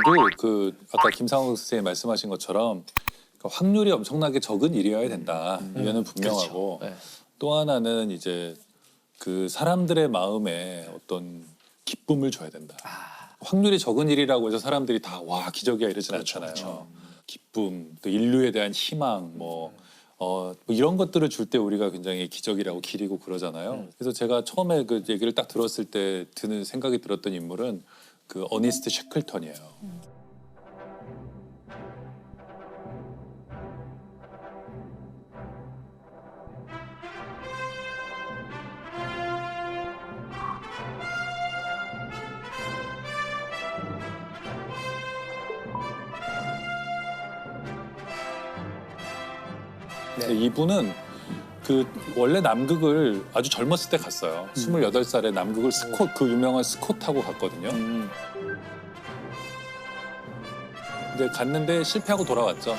저도 그 아까 김상욱 선생님 말씀하신 것처럼 그 확률이 엄청나게 적은 일이어야 된다. 이거는 분명하고 그렇죠. 네. 또 하나는 이제 그 사람들의 마음에 어떤 기쁨을 줘야 된다. 확률이 적은 일이라고 해서 사람들이 다 와 기적이야 이러진 않잖아요. 기쁨, 또 인류에 대한 희망, 뭐 이런 것들을 줄 때 우리가 굉장히 기적이라고 기리고 그러잖아요. 그래서 제가 처음에 그 얘기를 딱 들었을 때 드는 생각이 들었던 인물은 그 어니스트 셰클턴이에요. 근데 이분은 그 원래 남극을 아주 젊었을 때 갔어요. 28살에 남극을 스콧 그 유명한 스콧 타고 갔거든요. 근데 갔는데 실패하고 돌아왔죠.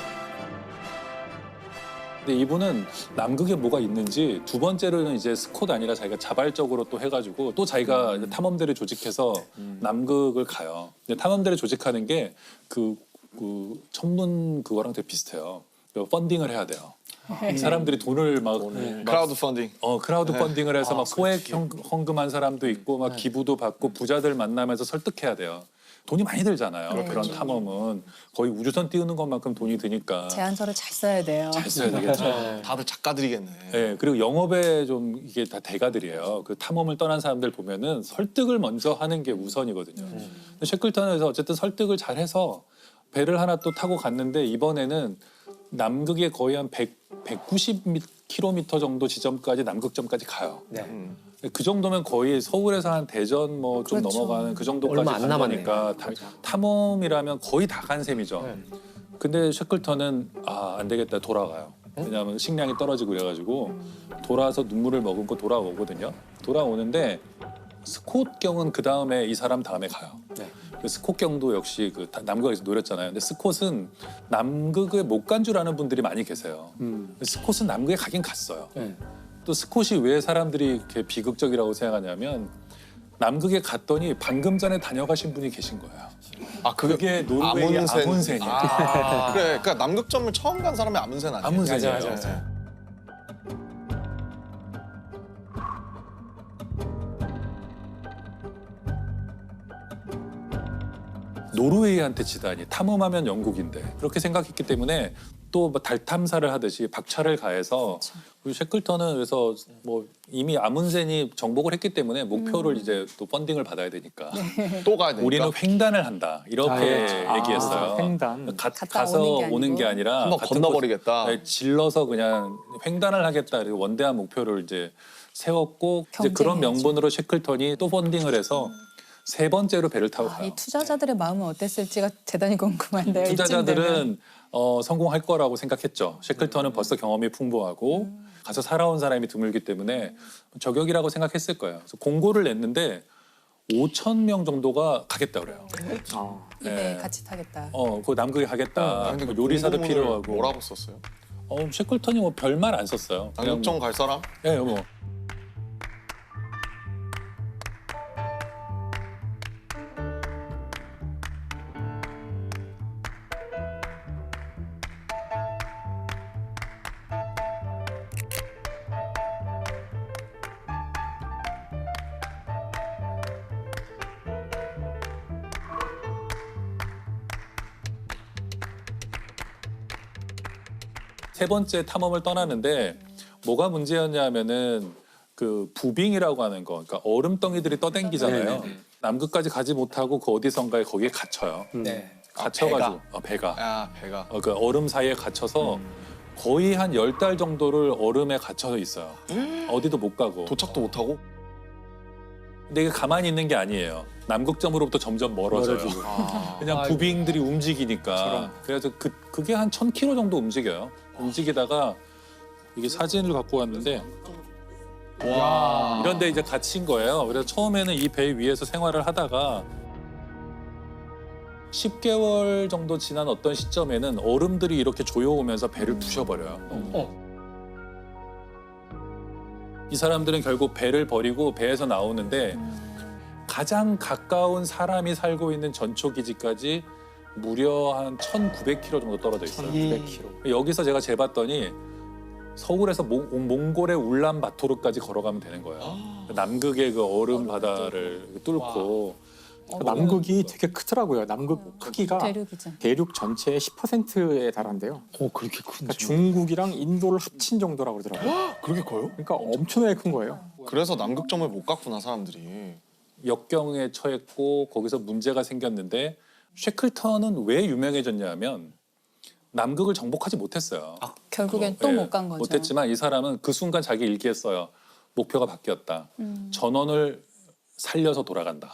근데 이분은 남극에 뭐가 있는지 두 번째로는 이제 스콧 아니라 자기가 자발적으로 또 해가지고 또 자기가 이제 탐험대를 조직해서 남극을 가요. 근데 탐험대를 조직하는 게 그 천문 그거랑 되게 비슷해요. 그 펀딩을 해야 돼요. 사람들이 돈을 막 크라우드 펀딩. 크라우드 펀딩을 해서 막 소액 헌금한 사람도 있고 막 기부도 받고 부자들 만나면서 설득해야 돼요. 돈이 많이 들잖아요. 그런 탐험은 거의 우주선 띄우는 것만큼 돈이 드니까 제안서를 잘 써야 돼요. 잘 써야 되겠죠. 다들 작가들이겠네. 네, 그리고 영업에 좀 이게 다 대가들이에요. 그 탐험을 떠난 사람들 보면은 설득을 먼저 하는 게 우선이거든요. 근데 셰클턴에서 어쨌든 설득을 잘해서 배를 하나 또 타고 갔는데 이번에는 남극에 거의 한 190km 정도 지점까지 남극점까지 가요. 그 정도면 거의 서울에서 한 대전 뭐 좀 그렇죠. 넘어가는 그 정도까지 얼마 안 간다니까 탐험이라면 거의 다 간 셈이죠. 근데 셰클턴은 안 되겠다 돌아가요. 왜냐하면 식량이 떨어지고 그래가지고 돌아와서 눈물을 머금고 돌아오거든요. 돌아오는데 스콧 경은 그 다음에 이 사람 다음에 가요. 그 스콧 경도 역시 그 남극에서 노렸잖아요. 근데 스콧은 남극에 못 간 줄 아는 분들이 많이 계세요. 스콧은 남극에 가긴 갔어요. 또 스콧이 왜 사람들이 이렇게 비극적이라고 생각하냐면 남극에 갔더니 방금 전에 다녀가신 분이 계신 거예요. 아 그게 노르웨이 아문센이에요. 그래, 그러니까 남극점을 처음 간 사람이 아문센 아니에요? 아문센이에요. 맞아. 노르웨이한테 지다니 탐험하면 영국인데 그렇게 생각했기 때문에 또 달 탐사를 하듯이 박차를 가해서 그리고 셰클턴은 그래서 뭐 이미 아문센이 정복을 했기 때문에 목표를 이제 또 펀딩을 받아야 되니까 또 가야 되니까. 우리는 횡단을 한다 이렇게 얘기했어요. 횡단. 갔다 가서 오는 게 오는 게 아니고. 아니라 한번 같은 건너버리겠다. 곳, 질러서 그냥 횡단을 하겠다 그리고 원대한 목표를 이제 세웠고 이제 그런 경쟁해야죠. 명분으로 셰클턴이 또 펀딩을 해서 세 번째로 배를 타고 가요. 이 투자자들의 마음은 어땠을지가 대단히 궁금한데요. 이쯤 되면. 투자자들은 성공할 거라고 생각했죠. 셰클턴은 벌써 경험이 풍부하고 가서 살아온 사람이 드물기 때문에 저격이라고 생각했을 거예요. 그래서 공고를 냈는데 5,000명 정도가 가겠다 그래요. 네, 같이 타겠다. 그 남극에 가겠다. 근데 그 요리사도 공고문을 필요하고. 뭐라고 썼어요? 셰클턴이 뭐 별말 안 썼어요. 그냥 남극점 갈 사람? 뭐. 세 번째 탐험을 떠나는데 뭐가 문제였냐면은 그 부빙이라고 하는 거, 그러니까 얼음덩이들이 떠댕기잖아요. 남극까지 가지 못하고 그 어디선가에 거기에 갇혀요. 갇혀가지고 배가. 아, 배가. 그 얼음 사이에 갇혀서 거의 한 10달 정도를 얼음에 갇혀서 있어요. 어디도 못 가고. 도착도 못 하고? 근데 이게 가만히 있는 게 아니에요. 남극점으로부터 점점 멀어져요. 그냥 부빙들이 움직이니까. 그래서 그게 한 1,000km 정도 움직여요. 움직이다가 이게 사진을 갖고 왔는데 와. 이런데 이제 갇힌 거예요. 그래서 처음에는 이 배 위에서 생활을 하다가 10개월 정도 지난 어떤 시점에는 얼음들이 이렇게 조여오면서 배를 부셔버려요. 이 사람들은 결국 배를 버리고 배에서 나오는데 가장 가까운 사람이 살고 있는 전초기지까지 무려 한 1,900km 정도 떨어져 있어요. 200km. 여기서 제가 재봤더니 서울에서 몽골의 울란바토르까지 걸어가면 되는 거예요. 남극의 그 얼음 바다를 뚫고 남극이 되게 크더라고요. 남극 크기가 대륙이죠. 대륙 전체의 10%에 달한대요. 그렇게 큰. 그러니까 중국이랑 인도를 합친 정도라고 그러더라고요. 그렇게 커요? 그러니까 엄청나게 큰 거예요. 그래서 남극점을 못 갔구나 사람들이. 역경에 처했고 거기서 문제가 생겼는데 쉐클턴은 왜 유명해졌냐면 남극을 정복하지 못했어요. 결국엔 또 못 간 거죠. 못했지만 이 사람은 그 순간 자기 일기에 써요. 목표가 바뀌었다. 전원을 살려서 돌아간다.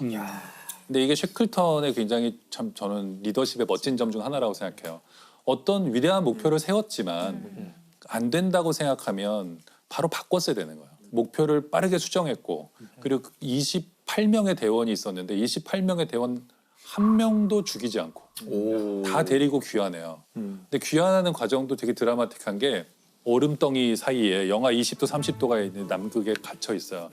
근데 이게 쉐클턴의 굉장히 참 저는 리더십의 멋진 점 중 하나라고 생각해요. 어떤 위대한 목표를 세웠지만 안 된다고 생각하면 바로 바꿨어야 되는 거예요. 목표를 빠르게 수정했고 그리고 28명의 대원이 있었는데 28명의 대원 한 명도 죽이지 않고 다 데리고 귀환해요. 근데 귀환하는 과정도 되게 드라마틱한 게 얼음덩이 사이에 영하 20도 30도가 있는 남극에 갇혀 있어요.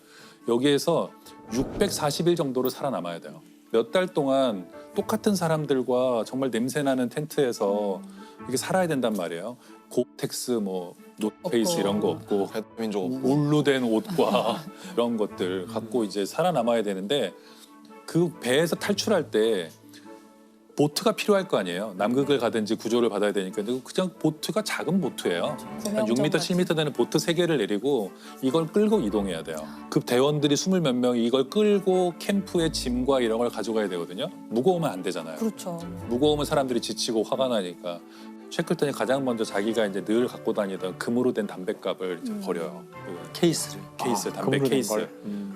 여기에서 640일 정도로 살아남아야 돼요. 몇 달 동안 똑같은 사람들과 정말 냄새나는 텐트에서 이렇게 살아야 된단 말이에요. 고텍스 뭐 노페이스 이런 거 없고 민족 없고. 울로 된 옷과 이런 것들 갖고 이제 살아남아야 되는데 그 배에서 탈출할 때 보트가 필요할 거 아니에요. 남극을 가든지 구조를 받아야 되니까. 근데 그냥 보트가 작은 보트예요. 한 6m, 7m 되는 보트 3개를 내리고 이걸 끌고 이동해야 돼요. 그 대원들이 20몇 명이 이걸 끌고 캠프에 짐과 이런 걸 가져가야 되거든요. 무거우면 안 되잖아요. 그렇죠. 무거우면 사람들이 지치고 화가 나니까 쉐클턴이 가장 먼저 자기가 이제 늘 갖고 다니던 금으로 된 담뱃갑을 이제 버려요. 케이스를. 케이스, 담배 금으로 된 케이스. 걸.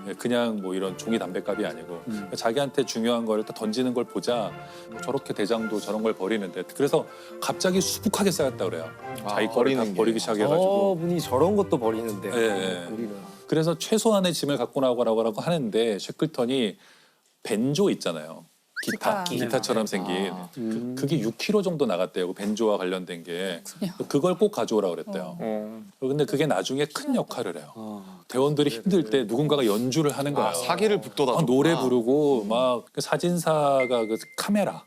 예, 그냥 뭐 이런 종이 담뱃갑이 아니고 자기한테 중요한 거를 딱 던지는 걸 보자 뭐 저렇게 대장도 저런 걸 버리는데 그래서 갑자기 수북하게 쌓였다 그래요. 자기 거를 다 버리는 게. 버리기 시작해가지고. 분이 저런 것도 버리는데. 예, 예. 우리는. 그래서 최소한의 짐을 갖고 나가라고 하는데 쉐클턴이 벤조 있잖아요. 기타처럼 생긴 그게 6kg 정도 나갔대요. 그 벤조와 관련된 게 그걸 꼭 가져오라 그랬대요. 근데 그게 나중에 큰 역할을 해요. 대원들이 힘들 때 누군가가 연주를 하는 거예요. 사기를 북돋아. 노래 부르고 막그 사진사가 그 카메라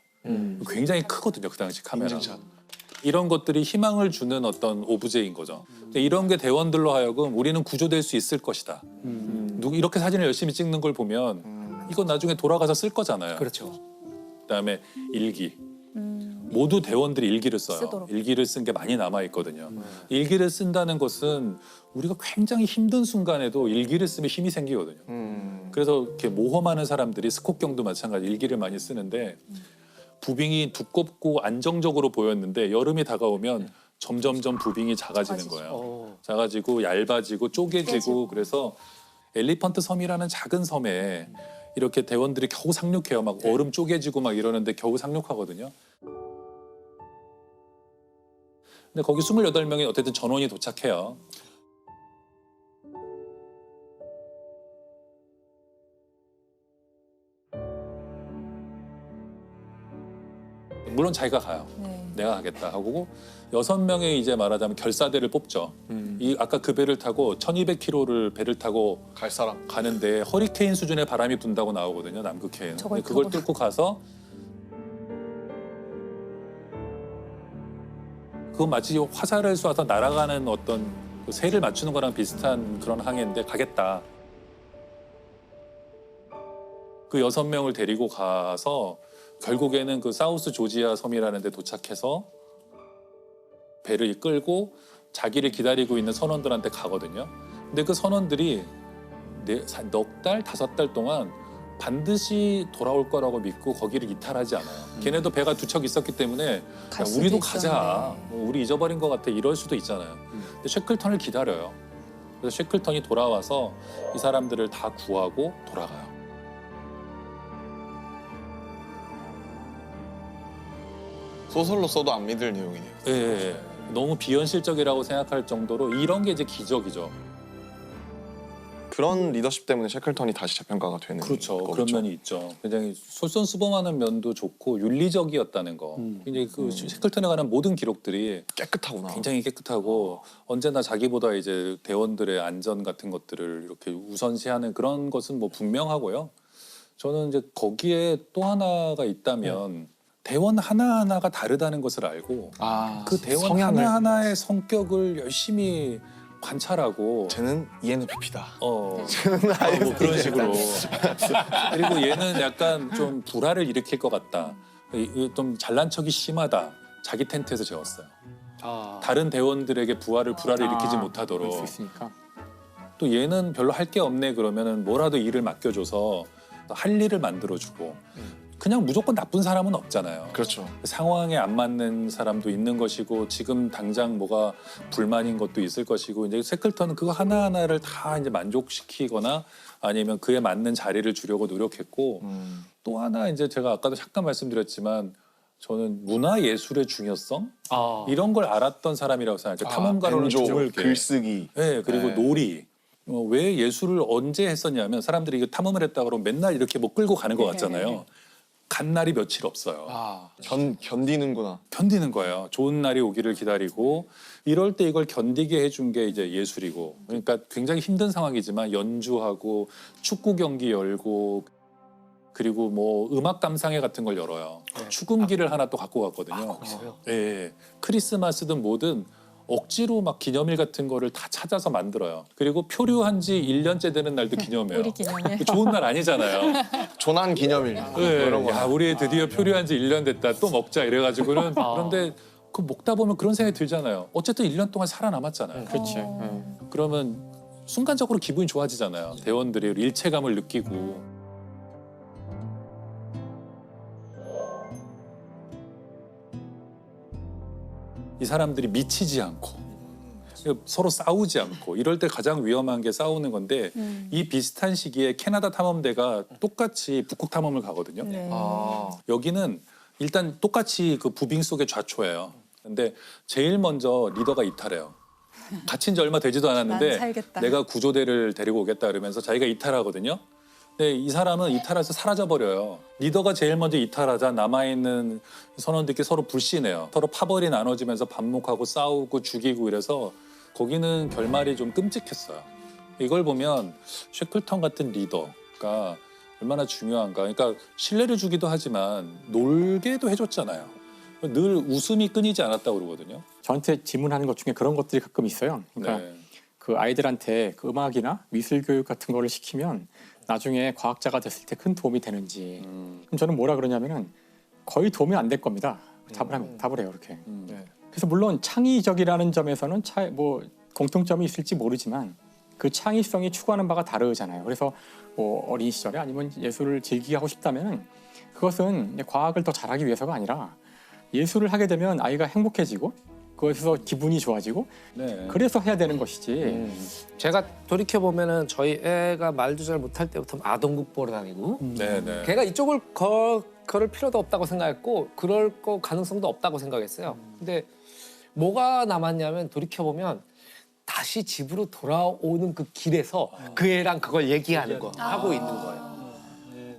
굉장히 크거든요. 그 당시 카메라. 인증샷. 이런 것들이 희망을 주는 어떤 오브제인 거죠. 근데 이런 게 대원들로 하여금 우리는 구조될 수 있을 것이다. 이렇게 사진을 열심히 찍는 걸 보면 이건 나중에 돌아가서 쓸 거잖아요. 그렇죠. 그다음에 일기. 모두 대원들이 일기를 써요. 쓰도록. 일기를 쓴 게 많이 남아 있거든요. 일기를 쓴다는 것은 우리가 굉장히 힘든 순간에도 일기를 쓰면 힘이 생기거든요. 그래서 이렇게 모험하는 사람들이 스콧경도 마찬가지 일기를 많이 쓰는데 부빙이 두껍고 안정적으로 보였는데 여름이 다가오면 점점점 부빙이 작아지는 거예요. 작아지고 얇아지고 쪼개지고 그래서 엘리펀트 섬이라는 작은 섬에 이렇게 대원들이 겨우 상륙해요. 막 얼음 쪼개지고 막 이러는데 겨우 상륙하거든요. 근데 거기 28명이 어쨌든 전원이 도착해요. 물론 자기가 가요. 네. 내가 가겠다 하고 6명의 이제 말하자면 결사대를 뽑죠. 이 아까 그 배를 타고 1200km를 배를 타고 갈 사람. 가는데 허리케인 수준의 바람이 분다고 나오거든요. 남극해에는. 저걸 그걸 타고 뚫고 가서 그건 마치 화살을 쏴서 날아가는 어떤 그 새를 맞추는 거랑 비슷한 그런 항해인데 가겠다. 그 6명을 데리고 가서 결국에는 그 사우스 조지아 섬이라는 데 도착해서 배를 끌고 자기를 기다리고 있는 선원들한테 가거든요. 근데 그 선원들이 넉 달, 5달 동안 반드시 돌아올 거라고 믿고 거기를 이탈하지 않아요. 걔네도 배가 2척 있었기 때문에 야, 갈 수도 우리도 가자. 있었는데. 뭐 우리 잊어버린 것 같아. 이럴 수도 있잖아요. 근데 쉐클턴을 기다려요. 그래서 쉐클턴이 돌아와서 이 사람들을 다 구하고 돌아가요. 소설로 써도 안 믿을 내용이네요. 예, 예. 너무 비현실적이라고 생각할 정도로 이런 게 이제 기적이죠. 그런 리더십 때문에 쉐클턴이 다시 재평가가 되는 그렇죠. 거겠죠. 그런 면이 있죠. 굉장히 솔선수범하는 면도 좋고 윤리적이었다는 거. 굉장히 그 쉐클턴에 관한 모든 기록들이 깨끗하구나. 굉장히 깨끗하고 언제나 자기보다 이제 대원들의 안전 같은 것들을 이렇게 우선시하는 그런 것은 뭐 분명하고요. 저는 이제 거기에 또 하나가 있다면 대원 하나하나가 다르다는 것을 알고 그 대원 성향을. 하나하나의 성격을 열심히 관찰하고 쟤는 ENFP다. 뭐 그런 식으로 그리고 얘는 약간 좀 불화를 일으킬 것 같다. 좀 잘난 척이 심하다. 자기 텐트에서 재웠어요. 다른 대원들에게 불화를 일으키지 그럴 못하도록. 수 있으니까. 또 얘는 별로 할 게 없네 그러면은 뭐라도 일을 맡겨줘서 할 일을 만들어주고 그냥 무조건 나쁜 사람은 없잖아요. 그렇죠. 상황에 안 맞는 사람도 있는 것이고 지금 당장 뭐가 불만인 것도 있을 것이고 이제 쉐클턴은 그거 하나하나를 다 이제 만족시키거나 아니면 그에 맞는 자리를 주려고 노력했고 또 하나 이제 제가 아까도 잠깐 말씀드렸지만 저는 문화 예술의 중요성 이런 걸 알았던 사람이라고 생각해요. 탐험가로는 벤조, 드물게. 글쓰기. 네, 그리고 네. 놀이. 왜 예술을 언제 했었냐면 사람들이 이거 탐험을 했다 그러면 맨날 이렇게 뭐 끌고 가는 것 같잖아요. 간 날이 며칠 없어요. 견디는구나. 견디는 거예요. 좋은 날이 오기를 기다리고 이럴 때 이걸 견디게 해준 게 이제 예술이고 그러니까 굉장히 힘든 상황이지만 연주하고 축구 경기 열고 그리고 뭐 음악 감상회 같은 걸 열어요. 축음기를 하나 또 갖고 갔거든요. 예, 크리스마스든 뭐든 억지로 막 기념일 같은 거를 다 찾아서 만들어요. 그리고 표류한 지 1년째 되는 날도 기념해요. 우리 기념일. 좋은 날 아니잖아요. 조난 기념일. 네, 이런 거. 야, 우리 드디어 표류한 지 1년 됐다. 또 먹자 이래가지고는 그런데 그 먹다 보면 그런 생각이 들잖아요. 어쨌든 1년 동안 살아남았잖아요. 그렇지. 그러면 순간적으로 기분이 좋아지잖아요. 대원들이 일체감을 느끼고. 이 사람들이 미치지 않고 서로 싸우지 않고 이럴 때 가장 위험한 게 싸우는 건데 이 비슷한 시기에 캐나다 탐험대가 똑같이 북극 탐험을 가거든요. 네. 여기는 일단 똑같이 그 부빙 속의 좌초예요. 근데 제일 먼저 리더가 이탈해요. 갇힌 지 얼마 되지도 난 않았는데 살겠다. 내가 구조대를 데리고 오겠다 그러면서 자기가 이탈하거든요. 근데 이 사람은 이탈해서 사라져버려요. 리더가 제일 먼저 이탈하자 남아있는 선원들끼리 서로 불신해요. 서로 파벌이 나눠지면서 반목하고 싸우고 죽이고 이래서 거기는 결말이 좀 끔찍했어요. 이걸 보면 쉐클턴 같은 리더가 얼마나 중요한가. 그러니까 신뢰를 주기도 하지만 놀게도 해줬잖아요. 늘 웃음이 끊이지 않았다고 그러거든요. 저한테 질문하는 것 중에 그런 것들이 가끔 있어요. 그러니까 네. 그 아이들한테 그 음악이나 미술 교육 같은 거를 시키면 나중에 과학자가 됐을 때 큰 도움이 되는지. 그럼 저는 뭐라 그러냐면은 거의 도움이 안 될 겁니다. 답을 해요 이렇게. 네. 그래서 물론 창의적이라는 점에서는 뭐 공통점이 있을지 모르지만 그 창의성이 추구하는 바가 다르잖아요. 그래서 뭐 어린 시절에 아니면 예술을 즐기게 하고 싶다면은 그것은 이제 과학을 더 잘하기 위해서가 아니라 예술을 하게 되면 아이가 행복해지고 그것에서 기분이 좋아지고 네. 그래서 해야 되는 것이지. 제가 돌이켜 보면은 저희 애가 말도 잘 못할 때부터 아동국 보러 다니고 네. 걔가 이쪽을 걸을 필요도 없다고 생각했고 그럴 거 가능성도 없다고 생각했어요. 근데 뭐가 남았냐면 돌이켜 보면 다시 집으로 돌아오는 그 길에서 그 애랑 그걸 얘기하는 거 하고 있는 거예요.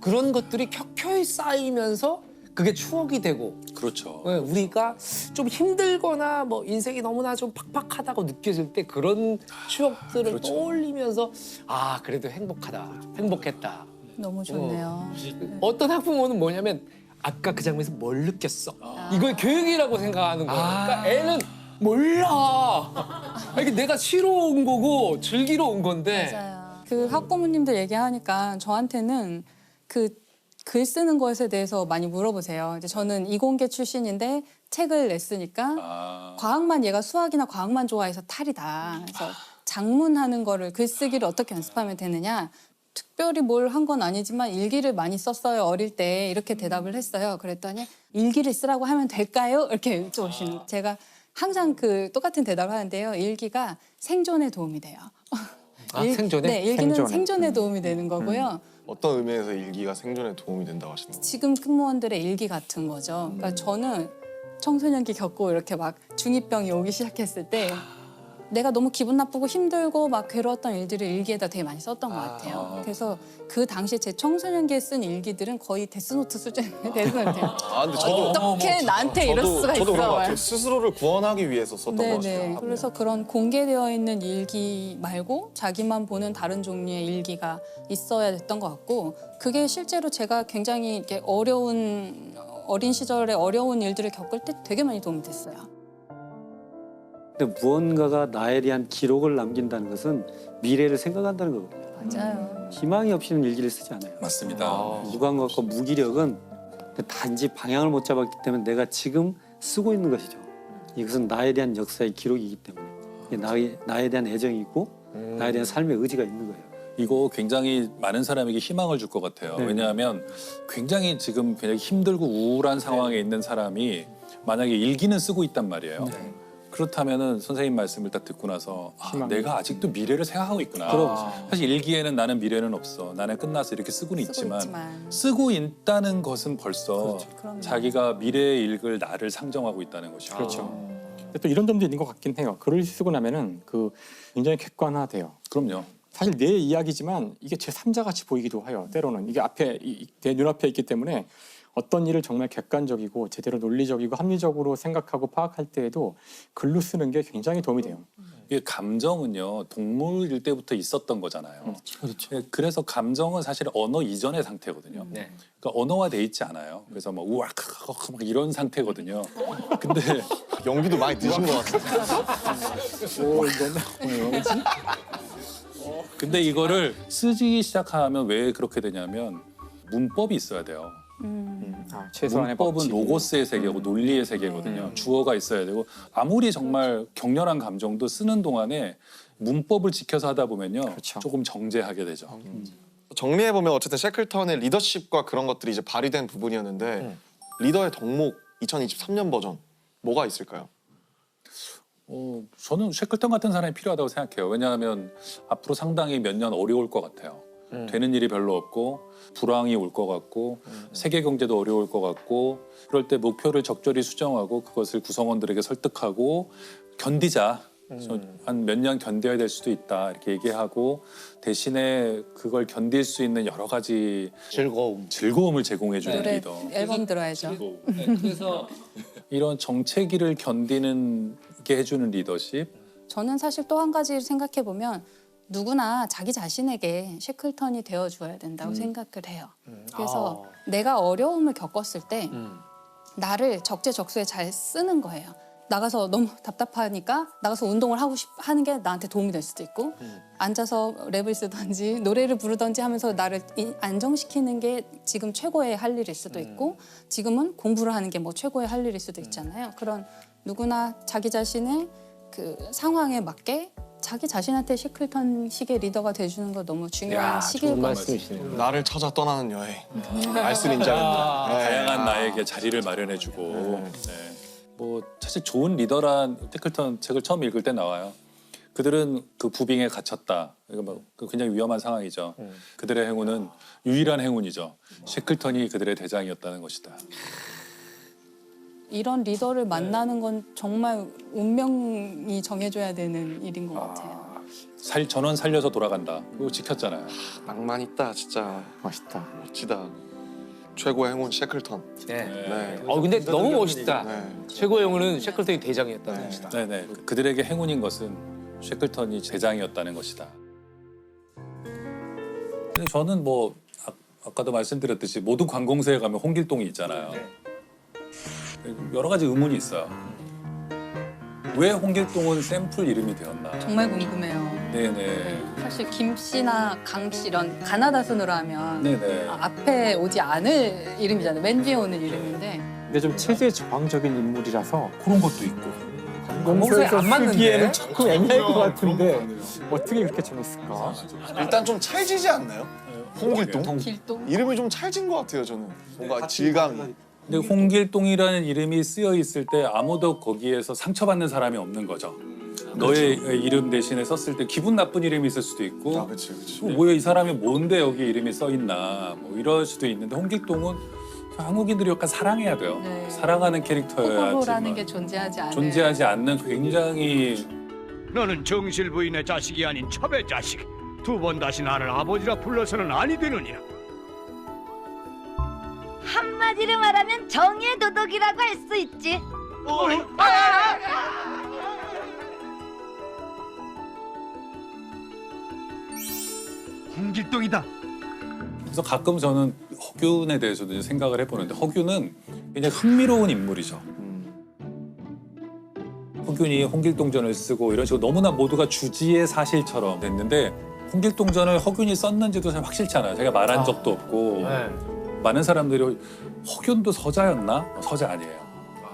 그런 것들이 켜켜이 쌓이면서 그게 추억이 되고 그렇죠. 우리가 좀 힘들거나 뭐 인생이 너무나 좀 팍팍하다고 느껴질 때 그런 추억들을 그렇죠. 떠올리면서 아 그래도 행복했다. 너무 좋네요. 어떤 학부모는 뭐냐면 아까 그 장면에서 뭘 느꼈어? 이걸 교육이라고 생각하는 거예요. 그러니까 애는 몰라. 이게 내가 쉬러 온 거고 즐기러 온 건데. 맞아요. 그 학부모님들 얘기하니까 저한테는 그 글 쓰는 것에 대해서 많이 물어보세요. 이제 저는 이공계 출신인데 책을 냈으니까 과학만 얘가 수학이나 과학만 좋아해서 탈이다. 그래서 작문하는 거를 글쓰기를 어떻게 연습하면 되느냐. 특별히 뭘 한 건 아니지만 일기를 많이 썼어요. 어릴 때 이렇게 대답을 했어요. 그랬더니 일기를 쓰라고 하면 될까요? 이렇게 여쭤보시는. 제가 항상 그 똑같은 대답을 하는데요. 일기가 생존에 도움이 돼요. 생존에? 네, 일기는 생존에. 생존에 도움이 되는 거고요. 어떤 의미에서 일기가 생존에 도움이 된다고 하시는 거예요? 지금 승무원들의 일기 같은 거죠. 그러니까 저는 청소년기 겪고 이렇게 막 중2병이 오기 시작했을 때 내가 너무 기분 나쁘고 힘들고 막 괴로웠던 일들을 일기에다 되게 많이 썼던 것 같아요. 그래서 그 당시에 제 청소년기에 쓴 일기들은 거의 데스노트 수준의 데스노트예요. 근데 저도 어떻게 나한테 이럴 수가 저도 그런 것 있어. 같아요. 스스로를 구원하기 위해서 썼던 것 같아요. 네네. 그래서 그런 공개되어 있는 일기 말고 자기만 보는 다른 종류의 일기가 있어야 됐던 것 같고 그게 실제로 제가 굉장히 이렇게 어려운 어린 시절에 어려운 일들을 겪을 때 되게 많이 도움이 됐어요. 근데 무언가가 나에 대한 기록을 남긴다는 것은 미래를 생각한다는 거거든요. 맞아요. 희망이 없이는 일기를 쓰지 않아요. 맞습니다. 무감각과 무기력은 단지 방향을 못 잡았기 때문에 내가 지금 쓰고 있는 것이죠. 이것은 나에 대한 역사의 기록이기 때문에 이게 나에 대한 애정이 있고 나에 대한 삶의 의지가 있는 거예요. 이거 굉장히 많은 사람에게 희망을 줄 것 같아요. 네. 왜냐하면 굉장히 지금 굉장히 힘들고 우울한 상황에 있는 사람이 만약에 일기는 쓰고 있단 말이에요. 그렇다면은 선생님 말씀을 딱 듣고 나서 내가 아직도 미래를 생각하고 있구나. 그럼. 사실 일기에는 나는 미래는 없어. 나는 끝났어. 이렇게 쓰고는 쓰고 있지만 있지만. 쓰고 있다는 것은 벌써 그럼요. 자기가 미래에 읽을 나를 상정하고 있다는 것이죠. 그렇죠. 근데 또 이런 점도 있는 것 같긴 해요. 글을 쓰고 나면은 그 굉장히 객관화돼요. 그럼요. 사실 내 이야기지만 이게 제 3자 같이 보이기도 해요. 때로는 이게 앞에 내 눈앞에 있기 때문에 어떤 일을 정말 객관적이고 제대로 논리적이고 합리적으로 생각하고 파악할 때에도 글로 쓰는 게 굉장히 도움이 돼요. 이게 감정은요 동물일 때부터 있었던 거잖아요. 그렇죠. 그래서 감정은 사실 언어 이전의 상태거든요. 네. 그러니까 언어화돼 있지 않아요. 그래서 막 우악 막 이런 상태거든요. 근데 연기도 많이 드신 것 같아요. 오 이거는 뭐지? 근데 이거를 쓰기 시작하면 왜 그렇게 되냐면 문법이 있어야 돼요. 최소한의 문법은 법칙. 로고스의 세계고 논리의 세계거든요. 주어가 있어야 되고 아무리 정말 격렬한 감정도 쓰는 동안에 문법을 지켜서 하다 보면요 그렇죠. 조금 정제하게 되죠. 정리해 보면 어쨌든 셰클턴의 리더십과 그런 것들이 이제 발휘된 부분이었는데 리더의 덕목 2023년 버전 뭐가 있을까요? 저는 셰클턴 같은 사람이 필요하다고 생각해요. 왜냐하면 앞으로 상당히 몇 년 어려울 것 같아요. 되는 일이 별로 없고 불황이 올 것 같고 세계 경제도 어려울 것 같고 그럴 때 목표를 적절히 수정하고 그것을 구성원들에게 설득하고 견디자. 한 몇 년 견뎌야 될 수도 있다 이렇게 얘기하고 대신에 그걸 견딜 수 있는 여러 가지 즐거움을 제공해주는 노래 리더. 앨범 들어야죠. 그래서 이런 정체기를 견디는 게 해주는 리더십. 저는 사실 또 한 가지 생각해 보면 누구나 자기 자신에게 셰클턴이 되어 주어야 된다고 생각을 해요. 그래서 내가 어려움을 겪었을 때 나를 적재적소에 잘 쓰는 거예요. 나가서 너무 답답하니까 나가서 운동을 하는 게 나한테 도움이 될 수도 있고 앉아서 랩을 쓰든지 노래를 부르든지 하면서 나를 안정시키는 게 지금 최고의 할 일일 수도 있고 지금은 공부를 하는 게 뭐 최고의 할 일일 수도 있잖아요. 그런 누구나 자기 자신의 그 상황에 맞게 자기 자신한테 셰클턴식의 리더가 돼주는 거 너무 중요한 시기일 좋은 것 같아요. 말씀이시네요. 나를 찾아 떠나는 여행. 알쓸인자였네. 다양한 나에게 자리를 마련해주고. 네. 뭐 사실 좋은 리더란 셰클턴 책을 처음 읽을 때 나와요. 그들은 그 부빙에 갇혔다. 이거 뭐 굉장히 위험한 상황이죠. 그들의 행운은 유일한 행운이죠. 셰클턴이 그들의 대장이었다는 것이다. 이런 리더를 만나는 건 정말 운명이 정해줘야 되는 일인 것 같아요. 전원 살려서 돌아간다. 그거 지켰잖아요. 낭만 있다 진짜 멋있다. 멋지다. 최고의 행운 셰클턴. 네. 네. 근데 너무 멋있다. 네. 최고의 영웅은 셰클턴이 대장이었다는 것이다. 네네. 그들에게 행운인 것은 셰클턴이 대장이었다는 것이다. 근데 저는 뭐 아까도 말씀드렸듯이 모든 관공서에 가면 홍길동이 있잖아요. 여러 가지 의문이 있어요. 왜 홍길동은 샘플 이름이 되었나? 정말 궁금해요. 네네. 사실 김 씨나 강 씨 이런 가나다 순으로 하면 네네. 앞에 오지 않을 이름이잖아요. 맨 뒤에 오는 이름인데 근데 좀 체제 저항적인 인물이라서 그런 것도 있고. 공서에 안 맞는데? 쓰기에는 조금 애매할 것 같은데 어떻게 그렇게 정했을까? 일단 좀 찰지지 않나요? 홍길동? 길동. 이름이 좀 찰진 것 같아요 저는. 뭔가 질감이. 근데 홍길동이라는 이름이 쓰여 있을 때 아무도 거기에서 상처받는 사람이 없는 거죠. 너의 이름 대신에 썼을 때 기분 나쁜 이름이 있을 수도 있고 그렇지 그렇지. 뭐야 이 사람이 뭔데 여기 이름이 써 있나 뭐 이럴 수도 있는데 홍길동은 한국인들이 약간 사랑해야 돼요. 네. 사랑하는 캐릭터여야지만 호불호라는 게 존재하지 않아요. 존재하지 않는 굉장히 너는 정실 부인의 자식이 아닌 첩의 자식. 두 번 다시 나를 아버지라 불러서는 아니 되느니라. 한마디로 말하면 정의의 도덕이라고 할 수 있지. 홍길동이다. 그래서 가끔 저는 허균에 대해서도 이제 생각을 해보는데 허균은 굉장히 흥미로운 인물이죠. 허균이 홍길동전을 쓰고 이런 식으로 너무나 모두가 주지의 사실처럼 됐는데 홍길동전을 허균이 썼는지도 잘 확실치 않아요. 제가 말한 적도 없고 네. 많은 사람들이 허균도 서자였나? 서자 아니에요.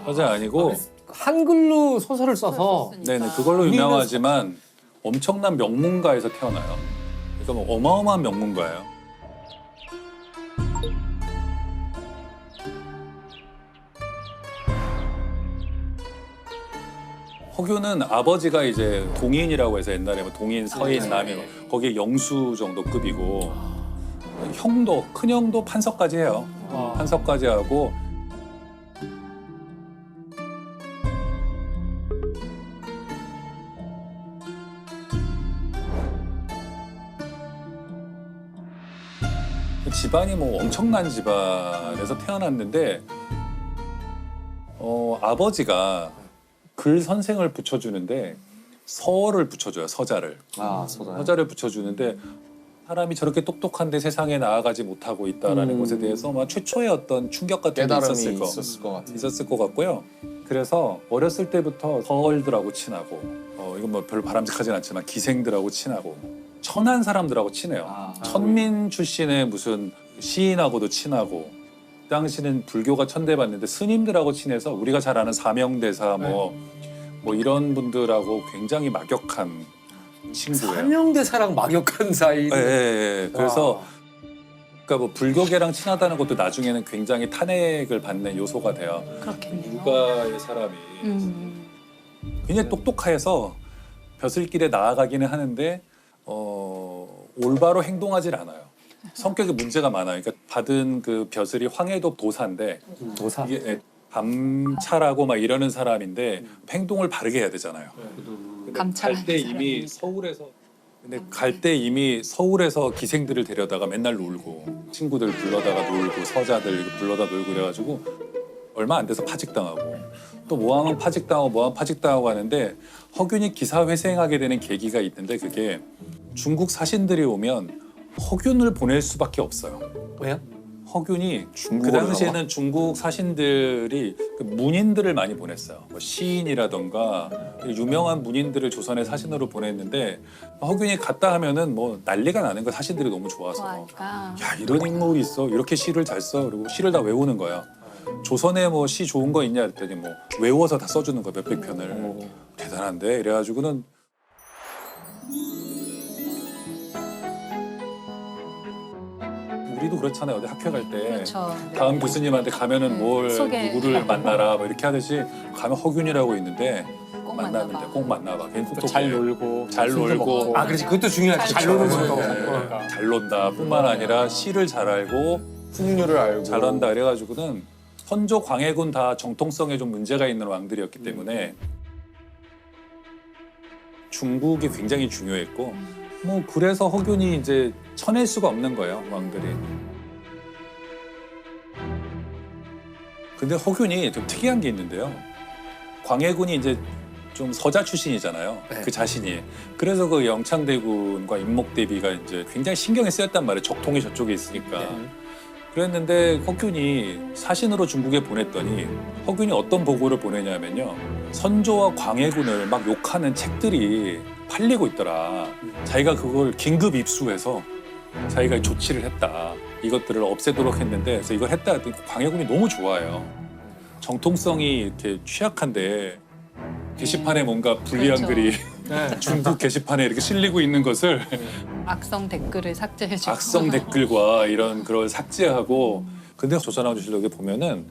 서자 아니고 한글로 소설을 써서 네네 그걸로 유명하지만 엄청난 명문가에서 태어나요. 그러니까 뭐 어마어마한 명문가예요. 허균은 아버지가 이제 동인이라고 해서 옛날에 뭐 동인, 서인, 남인 거기에 영수 정도 급이고 형도 큰형도 판서까지 해요. 판서까지 하고 집안이 뭐 엄청난 집안에서 태어났는데 아버지가 글 선생을 붙여주는데 서를 붙여줘요. 서자를. 서자를 붙여주는데 사람이 저렇게 똑똑한데 세상에 나아가지 못하고 있다라는 것에 대해서 막 최초의 어떤 충격 같은 게 깨달음이 있었을 것 같고요. 그래서 어렸을 때부터 서얼들하고 친하고 이건 뭐 별로 바람직하진 않지만 기생들하고 친하고 천한 사람들하고 친해요. 천민 출신의 무슨 시인하고도 친하고 그 당시는 불교가 천대받는데 스님들하고 친해서 우리가 잘 아는 사명대사 뭐 이런 분들하고 굉장히 막역한 친구예요. 사명대사랑 막역한 사이. 예. 그래서 그러니까 뭐 불교계랑 친하다는 것도 나중에는 굉장히 탄핵을 받는 요소가 돼요. 그렇겠네요. 누가의 사람이 굉장히 똑똑해서 벼슬길에 나아가기는 하는데 올바로 행동하질 않아요. 성격에 문제가 많아요. 그러니까 받은 그 벼슬이 황해도 도사인데 도사. 이게 감찰하고 막 이러는 사람인데 행동을 바르게 해야 되잖아요. 갈 때 이미 서울에서 기생들을 데려다가 맨날 놀고 친구들 불러다가 놀고 서자들 불러다 놀고 그래가지고 얼마 안 돼서 파직당하고 또 모항은 파직당하고 모항 파직당하고 하는데 허균이 기사회생하게 되는 계기가 있는데 그게 중국 사신들이 오면 허균을 보낼 수밖에 없어요. 왜요? 허균이 그 당시에는 중국 사신들이 그 문인들을 많이 보냈어요. 뭐 시인이라던가 유명한 문인들을 조선의 사신으로 보냈는데 허균이 갔다 하면은 뭐 난리가 나는 거야. 사신들이 너무 좋아서. 좋아하니까. 야 이런 인물이 있어. 이렇게 시를 잘 써. 그리고 시를 다 외우는 거야. 조선에 뭐 시 좋은 거 있냐 했더니 뭐 외워서 다 써주는 거야. 몇백 편을. 대단한데 이래가지고는 우리도 그렇잖아요. 어디 학교 갈 때 그렇죠. 다음 교수님한테 가면은 뭘 소개. 누구를 만나라 뭐 이렇게 하듯이 가면 허균이라고 있는데 꼭 만나는데 만나봐. 꼭 만나봐. 걔는 똑똑해. 잘 놀고 잘 술도 놀고. 먹고. 아, 그렇지. 그것도 중요하지. 잘 잘 노는 놀고. 것도. 네, 잘 논다 뿐만 아니라 시를 잘 알고 풍류를 알고 잘한다 그래가지고는 선조 광해군 다 정통성에 좀 문제가 있는 왕들이었기 때문에 중국이 굉장히 중요했고 뭐 그래서 허균이 이제 쳐낼 수가 없는 거예요 왕들이. 근데 허균이 좀 특이한 게 있는데요. 광해군이 이제 좀 서자 출신이잖아요. 네. 그 자신이. 그래서 그 영창대군과 임목대비가 이제 굉장히 신경이 쓰였단 말이에요. 적통이 저쪽에 있으니까. 그랬는데 허균이 사신으로 중국에 보냈더니 허균이 어떤 보고를 보내냐면요. 선조와 광해군을 막 욕하는 책들이 팔리고 있더라. 자기가 그걸 긴급 입수해서 자기가 조치를 했다. 이것들을 없애도록 했는데 그래서 이걸 했다 했더니 광해군이 너무 좋아해요. 정통성이 이렇게 취약한데 게시판에 뭔가 불리한 그렇죠. 글이 중국 게시판에 이렇게 실리고 있는 것을 악성 댓글을 삭제해주고. 악성 댓글과 이런 그걸 삭제하고 근데 조선왕조실록에 보면은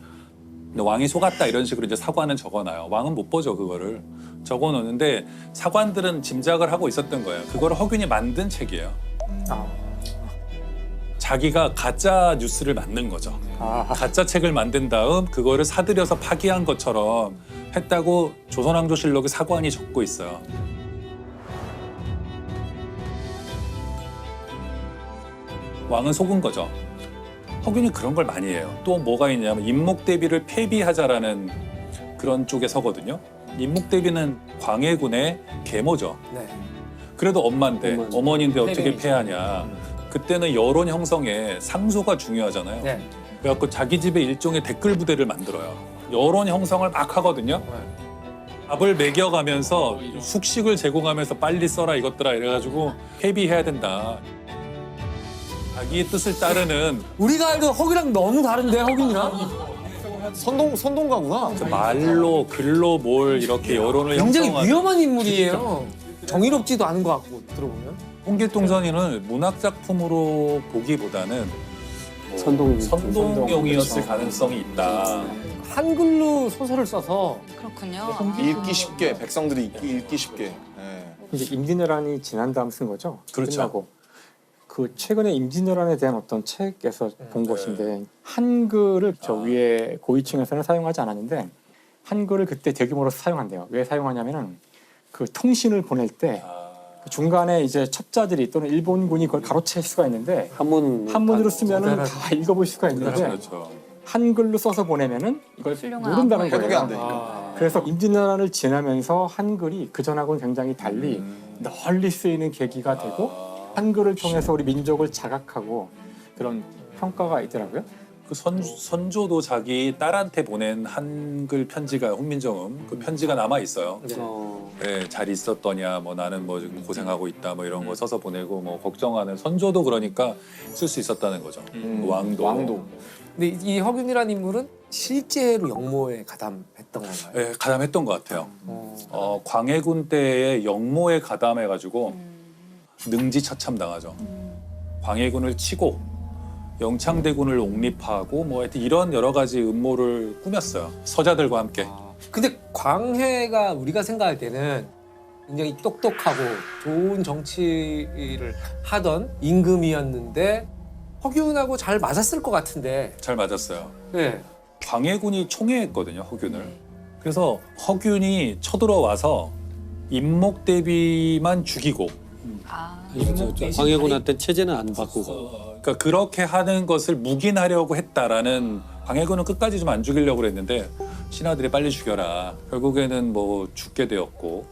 왕이 속았다 이런 식으로 이제 사관은 적어놔요. 왕은 못 보죠 그거를 적어놓는데 사관들은 짐작을 하고 있었던 거예요. 그거를 허균이 만든 책이에요. 자기가 가짜 뉴스를 만든 거죠. 가짜 책을 만든 다음 그거를 사들여서 파기한 것처럼 했다고 조선왕조실록에 사관이 적고 있어요. 왕은 속은 거죠. 허균이 그런 걸 많이 해요. 또 뭐가 있냐면 임목대비를 폐비하자라는 그런 쪽에 서거든요. 임목대비는 광해군의 계모죠. 네. 그래도 엄마인데 어머니인데 어떻게 폐비이죠. 폐하냐. 그때는 여론 형성에 상소가 중요하잖아요. 네. 그래갖고 자기 집에 일종의 댓글 부대를 만들어요. 여론 형성을 막 하거든요. 밥을 먹여가면서 숙식을 제공하면서 빨리 써라 이것들아 이래가지고 회비해야 된다. 자기의 뜻을 따르는 우리가 알던 허기랑 너무 다른데 허기랑 선동가구나. 그 말로 글로 뭘 이렇게 여론을 굉장히 형성하는 위험한 인물이에요. 정의롭지도 않은 것 같고 들어보면. 홍길동전이는 문학 작품으로 보기보다는 뭐 선동용이었을 그렇죠. 가능성이 있다. 한글로 소설을 써서 그렇군요. 읽기 쉽게 백성들이 읽기 쉽게. 예. 이제 임진왜란이 지난 다음 쓴 거죠. 그렇죠. 끝나고. 그 최근에 임진왜란에 대한 어떤 책에서 본 것인데 한글을 저 위에 고위층에서는 사용하지 않았는데 한글을 그때 대규모로 사용한대요. 왜 사용하냐면은 그 통신을 보낼 때 중간에 이제 첩자들이 또는 일본군이 그걸 가로챌 수가 있는데 한문으로 쓰면은 다 읽어볼 수가 있는데 그렇죠. 한글로 써서 보내면은 이걸 훌륭한 모른다는 해독이 거예요. 안 되니까. 그래서 임진왜란을 지나면서 한글이 그 전하고는 굉장히 달리 널리 쓰이는 계기가 되고 한글을 통해서 우리 민족을 자각하고 그런 평가가 있더라고요. 그 선조도 자기 딸한테 보낸 한글 편지가 훈민정음 그 편지가 남아 있어요. 네, 잘 있었더냐, 뭐 나는 뭐 지금 고생하고 있다, 뭐 이런 거 써서 보내고 뭐 걱정하는 선조도 그러니까 쓸 수 있었다는 거죠. 왕도. 근데 이 허균이라는 인물은 실제로 영모에 가담했던 건가요? 네, 가담했던 것 같아요. 광해군 때에 영모에 가담해가지고 능지처참 당하죠. 광해군을 치고 영창대군을 옹립하고 뭐 하여튼 이런 여러 가지 음모를 꾸몄어요. 서자들과 함께. 근데 광해가 우리가 생각할 때는 굉장히 똑똑하고 좋은 정치를 하던 임금이었는데 허균하고 잘 맞았을 것 같은데. 잘 맞았어요. 네. 광해군이 총애했거든요, 허균을. 그래서 허균이 쳐들어와서 임목대비만 죽이고 광해군한테 체제는 안 바꾸고. 그러니까 그렇게 하는 것을 묵인하려고 했다라는 광해군은 끝까지 좀 안 죽이려고 그랬는데 신하들이 빨리 죽여라. 결국에는 뭐 죽게 되었고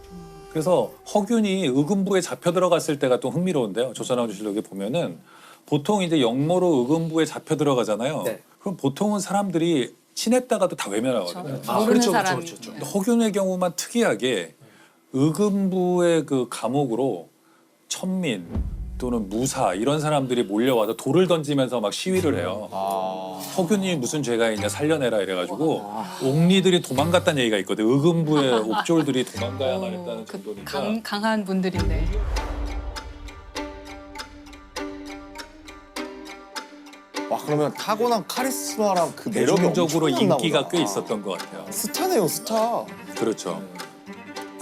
그래서 허균이 의금부에 잡혀 들어갔을 때가 또 흥미로운데요. 조선왕조실록에 보면은 보통 이제 영모로 의금부에 잡혀 들어가잖아요. 네. 그럼 보통은 사람들이 친했다가도 다 외면하거든요. 모르는 사람이. 허균의 경우만 특이하게 의금부의 그 감옥으로 천민 또는 무사 이런 사람들이 몰려와서 돌을 던지면서 막 시위를 해요. 허균이 무슨 죄가 있냐 살려내라 이래가지고 옥리들이 도망갔다는 얘기가 있거든. 의금부의 옥졸들이 도망가야만 했다는 정도니까. 강한 분들인데. 와 그러면 타고난 카리스마랑 그 매력이 대중적으로 엄청났나 인기가 보다. 꽤 있었던 것 같아요. 스타네요, 스타. 그렇죠.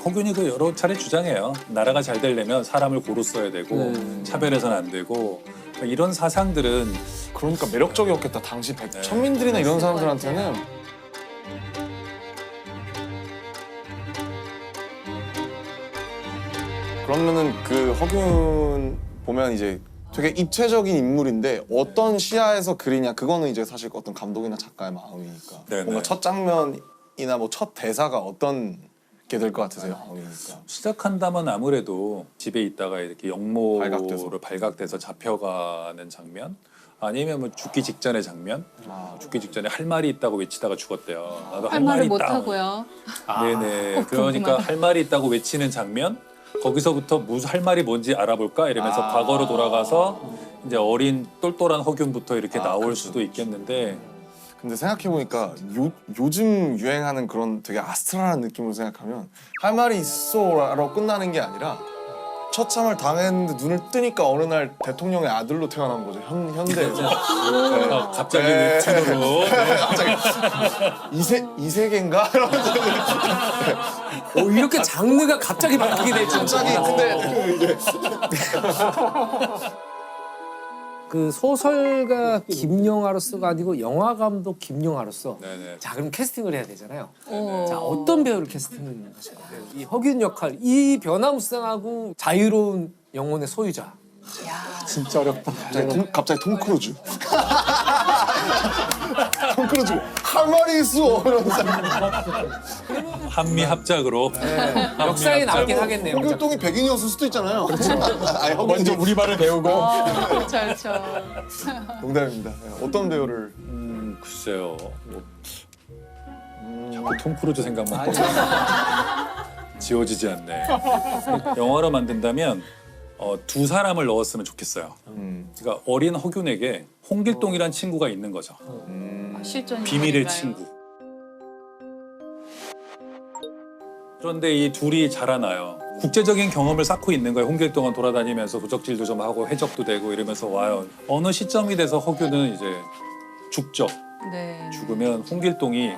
허균이 그 여러 차례 주장해요. 나라가 잘 되려면 사람을 고루 써야 되고 차별해서는 안 되고 그러니까 이런 사상들은 그러니까 매력적이었겠다. 당시 천민들이나 이런 사람들한테는. 그러면은 그 허균 보면 이제 되게 입체적인 인물인데 어떤 시야에서 그리냐 그거는 이제 사실 어떤 감독이나 작가의 마음이니까. 네네. 뭔가 첫 장면이나 뭐 첫 대사가 어떤 게 될 것 같으세요? 마음이니까. 시작한다면 아무래도 집에 있다가 이렇게 영모로 발각돼서. 발각돼서 잡혀가는 장면 아니면 뭐 죽기 직전의 장면 죽기 직전에 할 말이 있다고 외치다가 죽었대요. 나도 할 말을 못 있다. 하고요. 네네. 그러니까 궁금하다. 할 말이 있다고 외치는 장면 거기서부터 무슨 할 말이 뭔지 알아볼까 이러면서 과거로 돌아가서 이제 어린 똘똘한 허균부터 이렇게 나올 수도 있겠는데 근데 생각해보니까 요즘 유행하는 그런 되게 아스트랄한 느낌으로 생각하면 할 말이 있어라고 끝나는 게 아니라 처참을 당했는데 눈을 뜨니까 어느 날 대통령의 아들로 태어난 거죠. 현대에서. 네. 갑자기 네. 웹툰으로 갑자기 이세계인가? 이러면서 이렇게 장르가 갑자기 바뀌게 될 줄. 갑자기 근데 그 소설가 김용하로서가 아니고 영화 감독 김용하로서. 네네. 자 그럼 캐스팅을 해야 되잖아요. 오. 자 어떤 배우를 캐스팅하실 건가요? 이 허균 역할, 이 변화무쌍하고 자유로운 영혼의 소유자. 진짜 어렵다. 갑자기 톰 크루즈. 톰 크루즈 할 말이 있어. 이러면서 한미 합작으로 역사에 남긴 하겠네요. 홍길동이 백인이었을 수도 있잖아요. 아니, 먼저 우리말을 배우고 그렇죠, 그렇죠. 농담입니다. 어떤 배우를? 글쎄요. 뭐 자꾸 톰 크루즈 생각만 지워지지 않네. 영화로 만든다면 두 사람을 넣었으면 좋겠어요. 그러니까 어린 허균에게 홍길동이란 친구가 있는 거죠. 실존 비밀의 인물인가요? 친구. 그런데 이 둘이 자라나요. 국제적인 경험을 쌓고 있는 거예요. 홍길동은 돌아다니면서 도적질도 좀 하고 해적도 되고 이러면서 와요. 어느 시점이 돼서 허균은 이제 죽죠. 네. 죽으면 홍길동이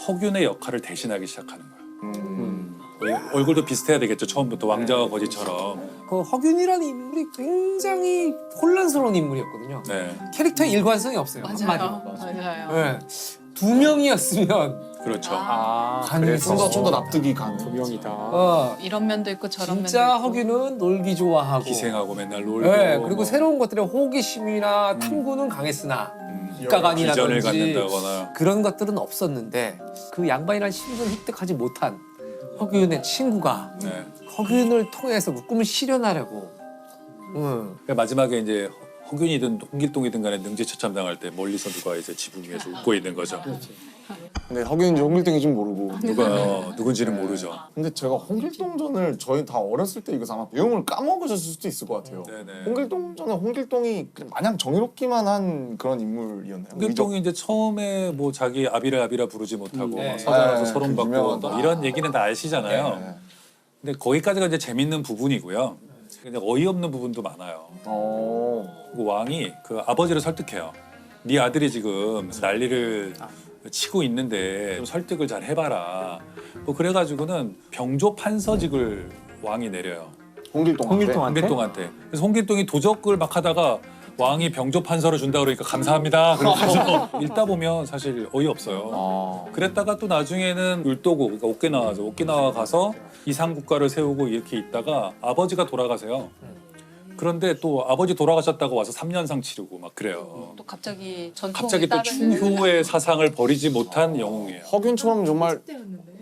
허균의 역할을 대신하기 시작하는 거예요. 얼굴도 비슷해야 되겠죠. 처음부터 왕자와 거지처럼. 그 허균이라는 인물이 굉장히 혼란스러운 인물이었거든요. 네, 캐릭터에 일관성이 없어요. 맞아요. 한마디로. 맞아요. 네. 두 명이었으면 그렇죠. 그래서 좀 더 납득이 가는. 두 명이다. 이런 면도 있고 저런 면도 진짜 있고. 허균은 놀기 좋아하고 기생하고 맨날 놀고. 네, 그리고 뭐, 새로운 것들에 호기심이나 탐구는 강했으나 비전을 국가관이라든지 갖는다거나. 그런 것들은 없었는데 그 양반이라는 신분을 획득하지 못한 허균의 친구가 네. 허균을 통해서 그 꿈을 실현하려고 그러니까 마지막에 이제 허균이든 홍길동이든 간에 능지처참당할 때 멀리서 누가 이제 지붕 위에서 웃고 있는 거죠. 근데 허균인지 홍길동인지 모르고. 누가 누군지는 모르죠. 근데 제가 홍길동전을 저희 다 어렸을 때 이거 아마 내용을 까먹으셨을 수도 있을 것 같아요. 네네. 홍길동전은 홍길동이 그냥 마냥 정의롭기만 한 그런 인물이었나요? 홍길동이 이제 처음에 뭐 자기 아비라 부르지 못하고 네. 막 서장에서 네, 서론 그 받고 유명한 뭐 거. 이런 얘기는 다 아시잖아요. 네. 근데 거기까지가 이제 재밌는 부분이고요. 근데 어이없는 부분도 많아요. 그 왕이 그 아버지를 설득해요. 네 아들이 지금 난리를 치고 있는데 좀 설득을 잘 해봐라. 뭐 그래가지고는 병조 판서직을 왕이 내려요. 홍길동한테. 홍길동한테. 그래서 홍길동이 도적을 막 하다가 왕이 병조 판서를 준다 그러니까 감사합니다. 그래서 읽다 보면 사실 어이없어요. 그랬다가 또 나중에는 울도고, 그러니까 오키나와죠. 오키나와 가서 이상 국가를 세우고 이렇게 있다가 아버지가 돌아가세요. 그런데 또 아버지 돌아가셨다고 와서 3년상 치르고 막 그래요. 또 갑자기 전통에 갑자기 또 따르는 충효의 사상을 버리지 못한 영웅이에요. 허균처럼 정말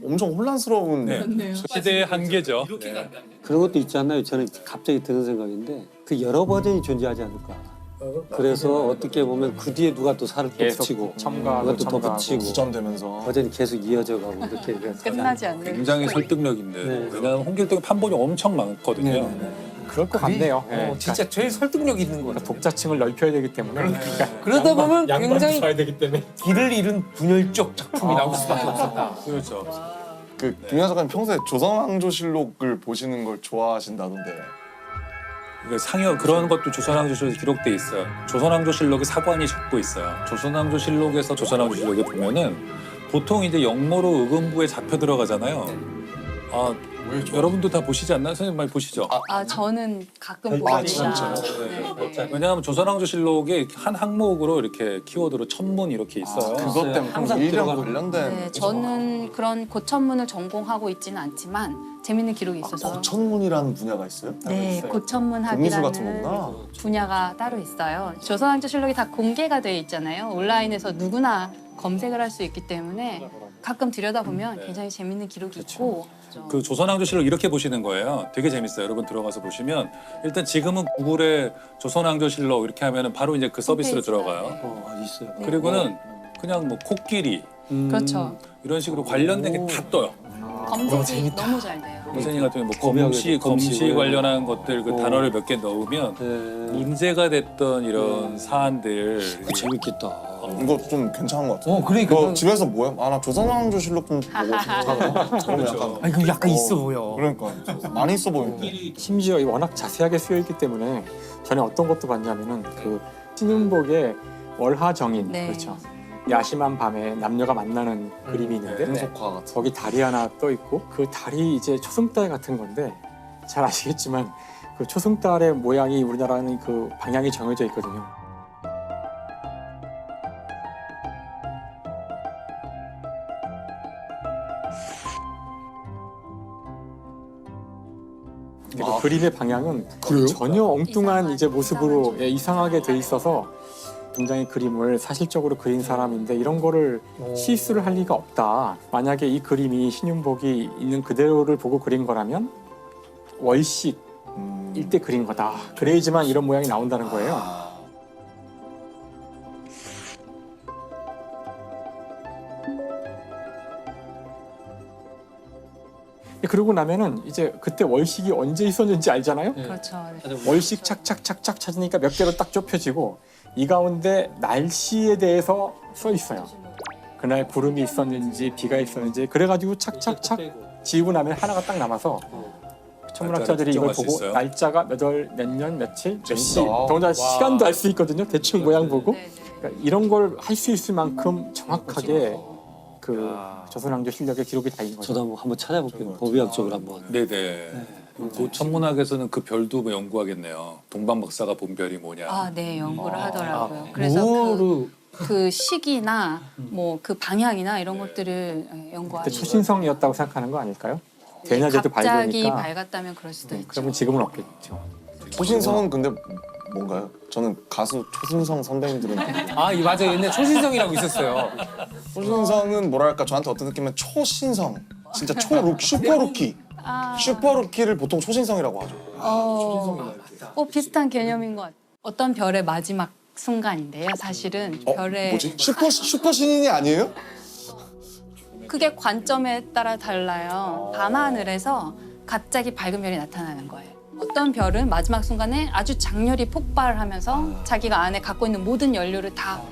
엄청 혼란스러운. 네. 시대의 한계죠. 네. 그런 것도 있지 않나요? 저는 갑자기 드는 생각인데 그 여러 버전이 존재하지 않을까. 그래서 어떻게 보면 그 뒤에 누가 또 살을 또 계속 붙이고 첨가하고 누가 또 첨가하고 붙이고 구점되면서. 버전이 계속 이어져 가고 이렇게 끝나지 않는. 굉장히 설득력인데 네. 왜냐하면 홍길동의 판본이 엄청 많거든요. 그럴 것 같네요. 진짜 제일 설득력 있는 거예요. 독자층을 넓혀야 되기 때문에. 그러니까 그러다 보면 굉장히 써야 되기 때문에. 길을 잃은 분열적 작품이 나올 수밖에 없었다. 그렇죠. 그 김연아 작가님 평소에 조선왕조실록을 보시는 걸 좋아하신다던데. 상여 그런 것도 조선왕조실록에 기록돼 있어요. 조선왕조실록에 사관이 적고 있어요. 조선왕조실록에서 조선왕조실록에 보면은 보통 이제 역모로 의금부에 잡혀 들어가잖아요. 아 여러분도 다 보시지 않나요? 선생님 많이 보시죠? 저는 가끔 아, 봅니다. 진짜요? 네, 네. 왜냐하면 조선왕조실록에 한 항목으로 이렇게 키워드로 천문 이렇게 있어요. 그것 때문에 항상 일이랑 들어가는 관련된. 네, 저는 그런 고천문을 전공하고 있지는 않지만 재밌는 기록이 있어서 고천문이라는 분야가 있어요? 네, 공미술 고천문학이라는 같은 거구나. 분야가 따로 있어요. 조선왕조실록이 다 공개가 돼 있잖아요. 온라인에서 누구나 검색을 할 수 있기 때문에 가끔 들여다보면 굉장히 재밌는 기록이 있고 그 조선왕조실록 이렇게 보시는 거예요. 되게 재밌어요. 여러분 들어가서 보시면 일단 지금은 구글에 조선왕조실록 이렇게 하면은 바로 이제 그 서비스로 홈페이지가, 들어가요. 있어요. 그리고는 그냥 뭐 코끼리 그렇죠. 이런 식으로 관련된 게 다 떠요. 검색이 너무 잘 돼요. 선생님 같은 경우 뭐 검역에도 검시 검시 관련한 것들 그 단어를 몇 개 넣으면 문제가 됐던 이런 사안들 재밌겠다. 이거 좀 괜찮은 것 같아요. 그러니까 이거 집에서 뭐야? 나 조선왕조실록 좀 보고 싶다. 그러면 약간 아니 그 약간 있어 보여. 그러니까 많이 있어 보이는데. 심지어 워낙 자세하게 쓰여 있기 때문에 전에 어떤 것도 봤냐면은 그 신윤복의 월하정인 네. 그렇죠. 야심한 밤에 남녀가 만나는 그림이 있는데 풍속화 같은. 거기 달이 하나 떠 있고 그 달이 이제 초승달 같은 건데 잘 아시겠지만 그 초승달의 모양이 우리나라는 그 방향이 정해져 있거든요. 근데 그 그림의 방향은 전혀 엉뚱한 이제 모습으로 이상하게 돼 있어서 굉장히 그림을 사실적으로 그린 사람인데 이런 거를 실수를 할 리가 없다. 만약에 이 그림이 신윤복이 있는 그대로를 보고 그린 거라면 월식 일때 그린 거다. 그래야지만 이런 모양이 나온다는 거예요. 그러고 나면은 이제 그때 월식이 언제 있었는지 알잖아요. 그렇죠. 네. 월식 착착착착 찾으니까 몇 개로 딱 좁혀지고 이 가운데 날씨에 대해서 써 있어요. 그날 구름이 있었는지 비가 있었는지 그래가지고 착착착 지우고 나면 하나가 딱 남아서 천문학자들이 이걸 날짜를 특정할 수 보고 있어요? 날짜가 몇 월, 몇 년, 며칠, 몇 시, 재밌다. 더군다나 시간도 알 수 있거든요. 대충 모양 보고 네, 네. 그러니까 이런 걸 할 수 있을 만큼 정확하게 그 조선왕조 실력의 기록이 다 있는 거죠. 저도 한번 찾아볼게요. 법의학적으로 한번. 네네. 그 천문학에서는 그 별도 뭐 연구하겠네요. 동방 박사가 본 별이 뭐냐. 아, 네, 연구를 하더라고요. 그래서 그 시기나 뭐 그 방향이나 이런 것들을 그때 연구하죠. 초신성이었다고 생각하는 거 아닐까요? 대낮에도 갑자기 밝으니까 밝았다면 그럴 수도 있죠. 그러면 지금은 없겠죠. 초신성은 근데 뭔가요? 저는 가수 초신성 선배님들은 아, 맞아. 옛날에 초신성이라고 있었어요. 초신성은 뭐랄까 저한테 어떤 느낌이면 초신성 진짜 슈퍼루키 슈퍼루키를 보통 초신성이라고 하죠. 비슷한 개념인 것 같아요. 어떤 별의 마지막 순간인데요. 사실은 별의 뭐지? 슈퍼 신인이 아니에요? 그게 관점에 따라 달라요. 밤하늘에서 갑자기 밝은 별이 나타나는 거예요. 어떤 별은 마지막 순간에 아주 장렬히 폭발하면서 자기가 안에 갖고 있는 모든 연료를 다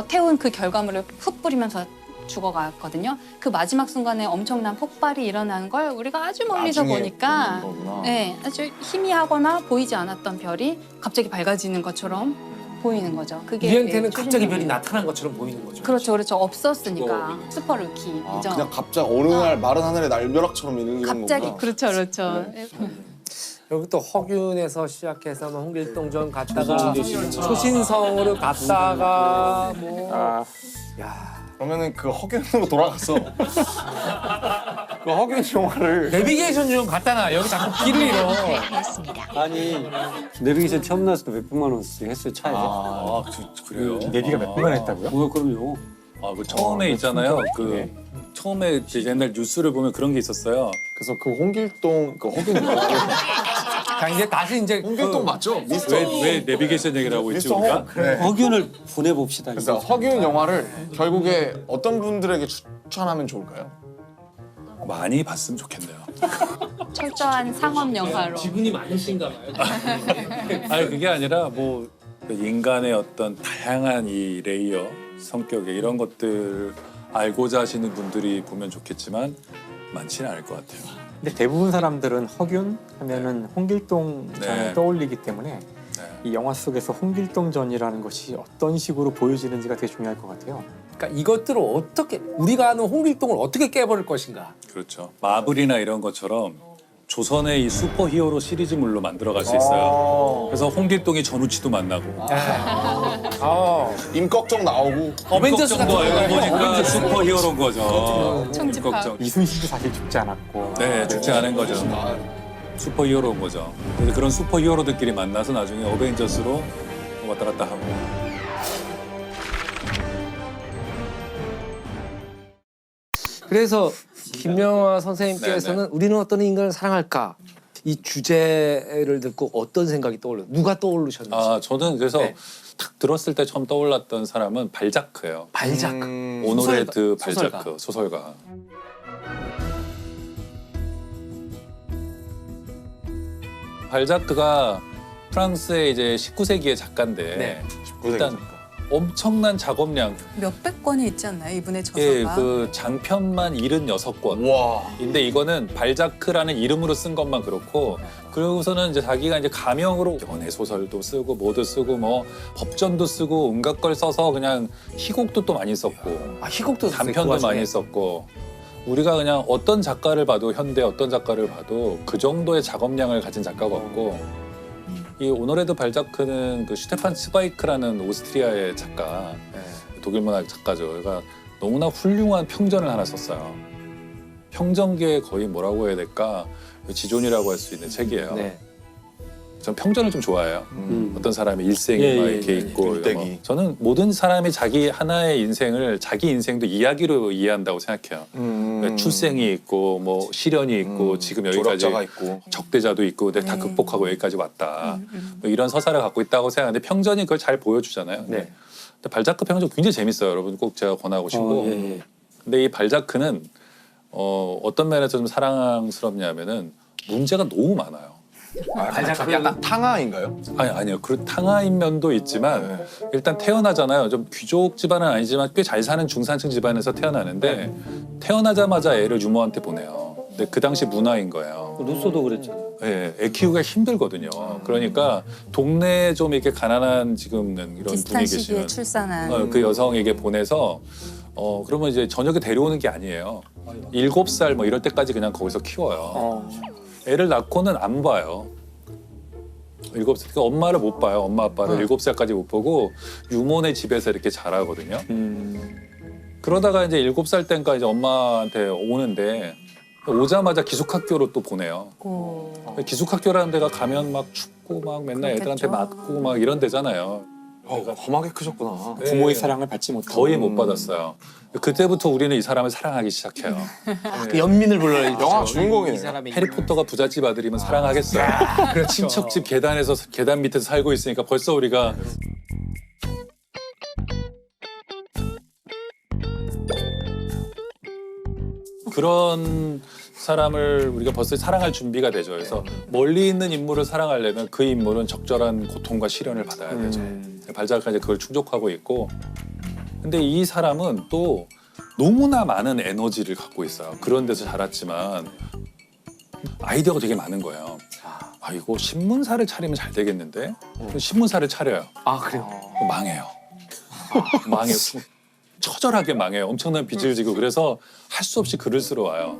태운 그 결과물을 흩 뿌리면서 죽어갔거든요. 그 마지막 순간에 엄청난 폭발이 일어나는 걸 우리가 아주 멀리서 나중에 보니까 보는 거구나. 네, 아주 희미하거나 보이지 않았던 별이 갑자기 밝아지는 것처럼 보이는 거죠. 그게 우리한테는 네, 갑자기 별이 초신성이에요. 나타난 것처럼 보이는 거죠. 그렇죠, 그렇죠. 없었으니까 슈퍼루키죠. 아, 그냥 갑자기 어느 날 마른 하늘에 날벼락처럼 이런 갑자기 거구나. 그렇죠, 그렇죠. 여기 또 허균에서 시작해서 뭐 홍길동전 갔다가 초신성으로 갔다가 뭐 아, 그러면은 그 허균으로 돌아가서 그 허균 영화를 내비게이션 좀 갖다 놔. 여기 자꾸 길을 잃어. 아니 내비게이션 처음 나왔을 때 몇백만 원씩 했어요 차에. 그래요? 내비가 몇 분간 했다고요? 그럼요. 그 처음에 있잖아요. 그 처음에 이제 옛날 뉴스를 보면 그런 게 있었어요. 그래서 그 홍길동 그 허균 영화를 자, 이제 다시 이제 홍길동 맞죠? 미스터 왜 내비게이션 얘기를 하고 있지 미스터 우리가? 홍. 네. 허균을 보내봅시다. 그래서 허균 영화를 결국에 어떤 분들에게 추천하면 좋을까요? 많이 봤으면 좋겠네요. 철저한 상업 영화로. 지분이 많으신가 봐요. 아니 그게 아니라 뭐 인간의 어떤 다양한 이 레이어 성격에 이런 것들 알고자 하시는 분들이 보면 좋겠지만 많지는 않을 것 같아요. 근데 대부분 사람들은 허균 하면은 홍길동 전을 네. 떠올리기 때문에 네. 이 영화 속에서 홍길동 전이라는 것이 어떤 식으로 보여지는지가 되게 중요할 것 같아요. 그러니까 이것들을 어떻게 우리가 아는 홍길동을 어떻게 깨버릴 것인가. 그렇죠. 마블이나 이런 것처럼 조선의 이 슈퍼히어로 시리즈물로 만들어갈 수 있어요. 그래서 홍길동이 전우치도 만나고 임꺽정 나오고 어벤져스 같은 정도 거. 알고 보니까 슈퍼히어로인 거죠. 총집합. 임꺽정. 이순신도 사실 죽지 않았고 네, 죽지 않은 거죠. 슈퍼히어로인 거죠. 그래서 그런 슈퍼히어로들끼리 만나서 나중에 어벤져스로 왔다 갔다 하고. 그래서 김명화 선생님께서는 우리는 어떤 인간을 사랑할까? 이 주제를 듣고 어떤 생각이 떠올려? 누가 떠오르셨는지. 저는 그래서 네. 딱 들었을 때 처음 떠올랐던 사람은 발자크예요. 발작. 오노레드 소설가. 발자크 소설가. 발자크가 프랑스의 이제 19세기의 작가인데 네. 일단 엄청난 작업량. 몇백 권이 있지 않나요? 이분의 예, 저서가. 그 장편만 76권. 와 근데 이거는 발자크라는 이름으로 쓴 것만 그렇고 그러고서는 이제 자기가 이제 가명으로 연애 소설도 쓰고 뭐도 쓰고 뭐 법전도 쓰고 온갖 걸 써서 그냥 희곡도 또 많이 썼고 아, 희곡도 단편도 많이 썼고 우리가 그냥 어떤 작가를 봐도 현대 어떤 작가를 봐도 그 정도의 작업량을 가진 작가가 없고 이 오노레드 발자크는 그 슈테판 스바이크라는 오스트리아의 작가 독일 문학 작가죠. 그러니까 너무나 훌륭한 평전을 하나 썼어요. 평전계의 거의 뭐라고 해야 될까 지존이라고 할 수 있는 책이에요. 네. 전 평전을 좀 좋아해요. 어떤 사람의 일생이 예, 막 예, 이렇게 예, 있고 일대기. 뭐. 저는 모든 사람이 자기 하나의 인생을 자기 인생도 이야기로 이해한다고 생각해요. 그러니까 출생이 있고 뭐 시련이 있고 지금 여기까지 졸업자가 있고 적대자도 있고 근데 다 극복하고 여기까지 왔다. 뭐 이런 서사를 갖고 있다고 생각하는데 평전이 그걸 잘 보여주잖아요. 네. 근데 발자크 평전 굉장히 재밌어요. 여러분 꼭 제가 권하고 싶고. 예. 근데 이 발자크는 어떤 면에서 좀 사랑스럽냐면은 문제가 너무 많아요. 약간 탕화인가요? 아니요. 그 탕화인 면도 있지만 일단 태어나잖아요. 좀 귀족 집안은 아니지만 꽤 잘 사는 중산층 집안에서 태어나는데 태어나자마자 애를 유모한테 보내요. 근데 그 당시 문화인 거예요. 루소도 그랬잖아요. 예, 애 키우기가 힘들거든요. 그러니까 동네에 좀 이렇게 가난한 지금은 이런 비슷한 분이 시기에 계시는 출산한 그 여성에게 보내서 그러면 이제 저녁에 데려오는 게 아니에요. 7살 뭐 이럴 때까지 그냥 거기서 키워요. 애를 낳고는 안 봐요. 7살, 그러니까 엄마를 못 봐요. 엄마 아빠를 7살까지 못 보고 유모네 집에서 이렇게 자라거든요. 그러다가 이제 7살 때니까 이제 엄마한테 오는데 오자마자 기숙학교로 또 보내요. 기숙학교라는 데가 가면 막 춥고 막 맨날 애들한테 그렇겠죠. 맞고 막 이런 데잖아요. 험하게 크셨구나. 네. 부모의 사랑을 받지 못하고 거의 못 받았어요. 그때부터 우리는 이 사람을 사랑하기 시작해요. 그 연민을 불러야 영화 주인공이네요. 이 사람이 해리포터가 부잣집 아들이면 사랑하겠어요. 친척집 계단에서 계단 밑에서 살고 있으니까 벌써 우리가 그런 사람을 우리가 벌써 사랑할 준비가 되죠. 그래서 멀리 있는 인물을 사랑하려면 그 인물은 적절한 고통과 시련을 받아야 되죠. 발자크가 이제 그걸 충족하고 있고, 근데 이 사람은 또 너무나 많은 에너지를 갖고 있어요. 그런 데서 자랐지만 아이디어가 되게 많은 거예요. 아, 이거 신문사를 차리면 잘 되겠는데? 신문사를 차려요. 아 그래요. 망해요. 망해요. 처절하게 망해요. 엄청난 빚을 지고 그래서 할 수 없이 글을 쓰러 와요.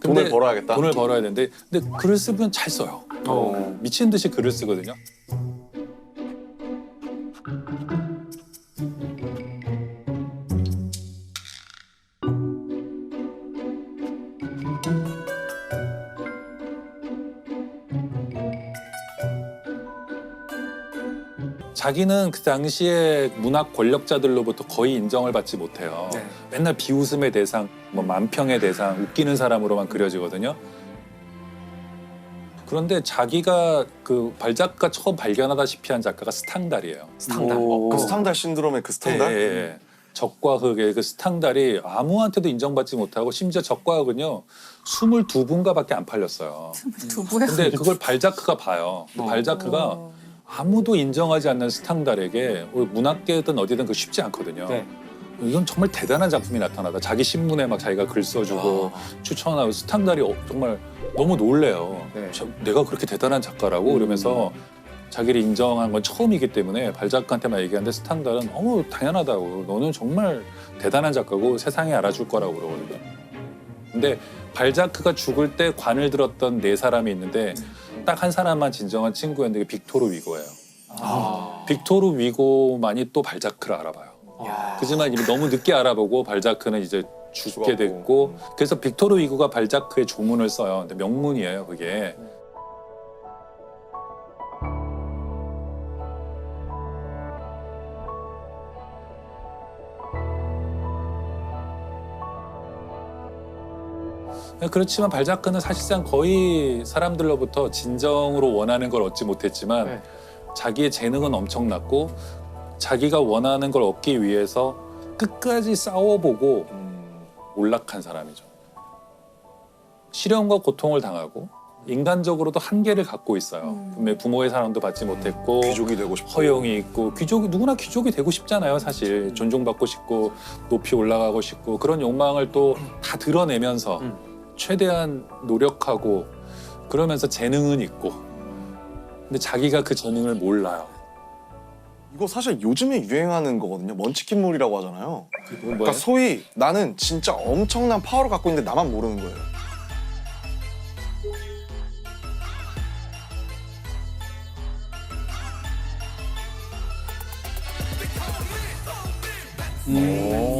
근데 돈을 벌어야겠다. 돈을 벌어야 되는데 근데 글을 쓰면 잘 써요. 미친 듯이 글을 쓰거든요. 자기는 그 당시에 문학 권력자들로부터 거의 인정을 받지 못해요. 네. 맨날 비웃음의 대상, 뭐 만평의 대상, 웃기는 사람으로만 그려지거든요. 그런데 자기가 그 발작가 처음 발견하다시피 한 작가가 스탕달이에요. 스탕달. 그 스탕달 신드롬의 그 스탕달? 예, 예. 적과 흑의 그 스탕달이 아무한테도 인정받지 못하고 심지어 적과 흑은요 22분가밖에 안 팔렸어요. 두부에 근데 그걸 발자크가 봐요. 발자크가 아무도 인정하지 않는 스탕달에게 문학계든 어디든 그 쉽지 않거든요. 네. 이건 정말 대단한 작품이 나타나다. 자기 신문에 막 자기가 글 써주고 추천하고 스탕달이 정말 너무 놀래요. 네. 내가 그렇게 대단한 작가라고 그러면서 자기를 인정한 건 처음이기 때문에 발자크한테만 얘기하는데 스탕달은 당연하다고 너는 정말 대단한 작가고 세상에 알아줄 거라고 그러거든요. 근데 발자크가 죽을 때 관을 들었던 4사람이 있는데 딱 한 사람만 진정한 친구였는데 그게 빅토르 위고예요. 빅토르 위고만이 또 발자크를 알아봐요. 그지만 이미 너무 늦게 알아보고 발자크는 이제 죽게 됐고 그래서 빅토르 위고가 발자크의 조문을 써요. 근데 명문이에요, 그게. 그렇지만 발자크는 사실상 거의 사람들로부터 진정으로 원하는 걸 얻지 못했지만 네. 자기의 재능은 엄청났고 자기가 원하는 걸 얻기 위해서 끝까지 싸워보고 몰락한 사람이죠. 시련과 고통을 당하고 인간적으로도 한계를 갖고 있어요. 분명히 부모의 사랑도 받지 못했고 귀족이 되고 싶어. 허용이 있고 누구나 귀족이 되고 싶잖아요. 사실 존중받고 싶고 높이 올라가고 싶고 그런 욕망을 또 다 드러내면서 최대한 노력하고 그러면서 재능은 있고 근데 자기가 그 재능을 몰라요. 이거 사실 요즘에 유행하는 거거든요. 먼치킨물이라고 하잖아요. 그러니까 소위 나는 진짜 엄청난 파워를 갖고 있는데 나만 모르는 거예요.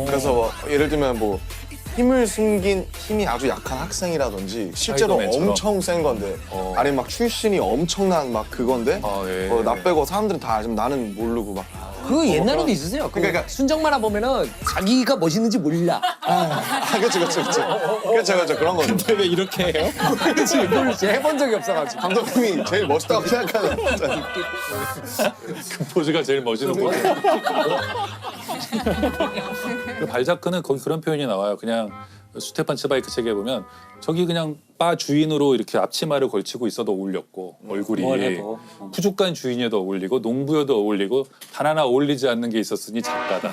그래서 뭐 예를 들면 뭐 힘을 숨긴 힘이 아주 약한 학생이라든지 실제로 스파이더맨처럼. 엄청 센 건데 아니면 막 출신이 엄청난 막 그건데 예. 나 빼고 사람들은 다 알지만 나는 모르고 막 그 옛날에도 있으세요. 그러니까- 순정만화 보면은 자기가 멋있는지 몰라. 그렇죠 그런 거죠. 근데 왜 이렇게 해요? 그렇지. 모르지. 해본 적이 없어가지고. 감독님이 제일 멋있다고 생각하는 그 포즈가 제일 멋있는 포즈. 그 발자크는 거기 그런 표현이 나와요. 그냥 스테판 츠바이크 책에 보면 저기 그냥 바 주인으로 이렇게 앞치마를 걸치고 있어도 어울렸고 얼굴이 뭘 해도. 푸죽간 주인에도 어울리고 농부여도 어울리고 단 하나 어울리지 않는 게 있었으니 작가다.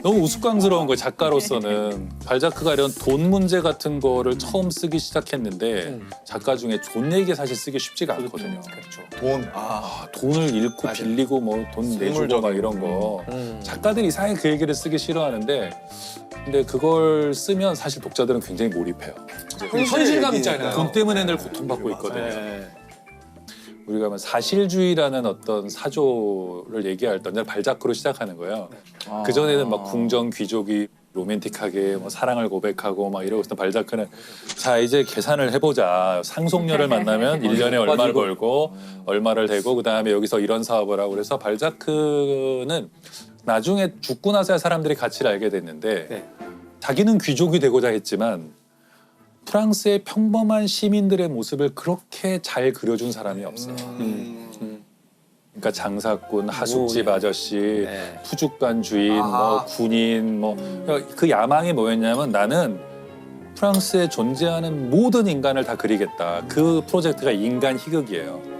너무 우스꽝스러운 거예요 작가로서는. 발자크가 이런 돈 문제 같은 거를 처음 쓰기 시작했는데 작가 중에 존 얘기 사실 쓰기 쉽지가 않거든요. 돈. 돈을 잃고 빌리고 뭐 돈 내주고 막 이런 거 작가들이 이상하게 그 얘기를 쓰기 싫어하는데 근데 그걸 쓰면 사실 독자들은 굉장히 몰입해요. 현실감 있잖아요. 돈 때문에 늘 고통받고 있거든요. 우리가 뭐 사실주의라는 어떤 사조를 얘기할 때 발자크로 시작하는 거예요. 그 전에는 막 궁정 귀족이 로맨틱하게 뭐 사랑을 고백하고 막 이러고 있던 발자크는 자 이제 계산을 해보자. 상속녀를 만나면 1년에 얼마를 벌고 얼마를 대고 그다음에 여기서 이런 사업을 하고 그래서 발자크는 나중에 죽고 나서야 사람들이 가치를 알게 됐는데 자기는 귀족이 되고자 했지만 프랑스의 평범한 시민들의 모습을 그렇게 잘 그려준 사람이 없어요. 그러니까 장사꾼, 하숙집 아저씨, 푸죽간 주인, 뭐 군인, 뭐 그 야망이 뭐였냐면 나는 프랑스에 존재하는 모든 인간을 다 그리겠다. 그 프로젝트가 인간 희극이에요.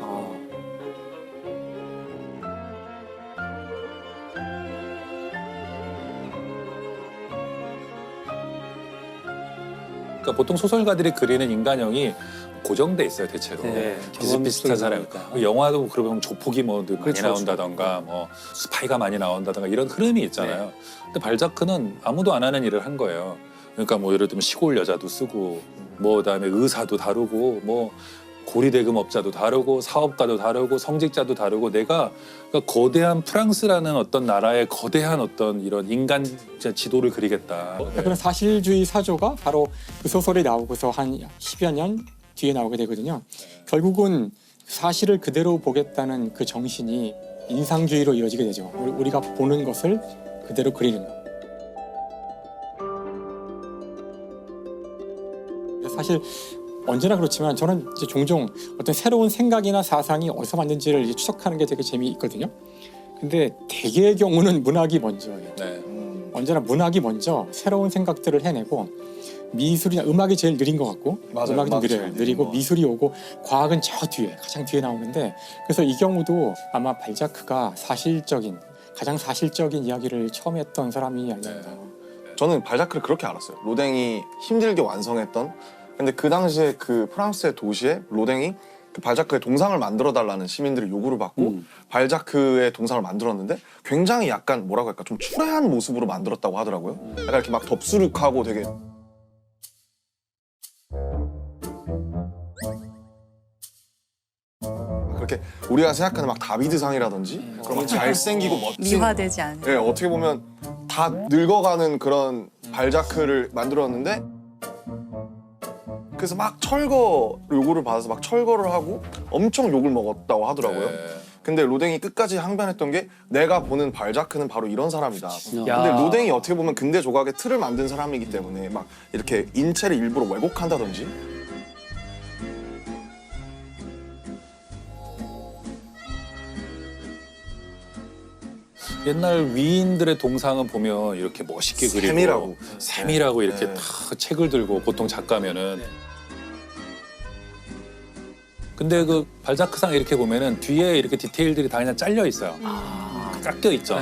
그러니까 보통 소설가들이 그리는 인간형이 고정돼 있어요 대체로. 비슷비슷한 사람. 영화도 그러면 조폭이 뭐 많이 나온다던가 뭐 스파이가 많이 나온다던가 이런 흐름이 있잖아요. 근데 발자크는 아무도 안 하는 일을 한 거예요. 그러니까 뭐 예를 들면 시골 여자도 쓰고 뭐 그다음에 의사도 다루고 뭐 고리대금업자도 다루고 사업가도 다루고 성직자도 다루고 내가 그러니까 거대한 프랑스라는 어떤 나라의 거대한 어떤 이런 인간 지도를 그리겠다. 그런 사실주의 사조가 바로 그 소설이 나오고서 한 10여 년 뒤에 나오게 되거든요. 결국은 사실을 그대로 보겠다는 그 정신이 인상주의로 이어지게 되죠. 우리가 보는 것을 그대로 그리는 것. 사실 언제나 그렇지만 저는 이제 종종 어떤 새로운 생각이나 사상이 어디서 왔는지를 이제 추적하는 게 되게 재미있거든요. 근데 대개의 경우는 문학이 먼저예요. 언제나 문학이 먼저 새로운 생각들을 해내고 미술이나 음악이 제일 느린 것 같고 음악이 좀 느려요. 느리고 미술이 오고 과학은 저 뒤에 가장 뒤에 나오는데 그래서 이 경우도 아마 발자크가 가장 사실적인 이야기를 처음 했던 사람이 아닌가. 저는 발자크를 그렇게 알았어요. 로댕이 힘들게 완성했던. 근데 그 당시에 그 프랑스의 도시에 로댕이 그 발자크의 동상을 만들어 달라는 시민들의 요구를 받고 발자크의 동상을 만들었는데 굉장히 약간 뭐라고 할까 좀 추레한 모습으로 만들었다고 하더라고요. 약간 이렇게 막 덥수룩하고 되게 그렇게 우리가 생각하는 막 다비드상이라든지 그런 막 잘생기고 멋진 미화되지 않은. 네, 어떻게 보면 다 늙어가는 그런 발자크를 만들었는데 그래서 막 철거 요구를 받아서 막 철거를 하고 엄청 욕을 먹었다고 하더라고요. 근데 로댕이 끝까지 항변했던 게 내가 보는 발자크는 바로 이런 사람이다. 근데 로댕이 어떻게 보면 근대 조각의 틀을 만든 사람이기 때문에 막 이렇게 인체를 일부러 왜곡한다든지 옛날 위인들의 동상은 보면 이렇게 멋있게 그리고 세밀하고 이렇게 다 책을 들고 보통 작가면은 근데 그 발자크상 이렇게 보면은 뒤에 이렇게 디테일들이 다 그냥 잘려 있어요. 깎여 있죠.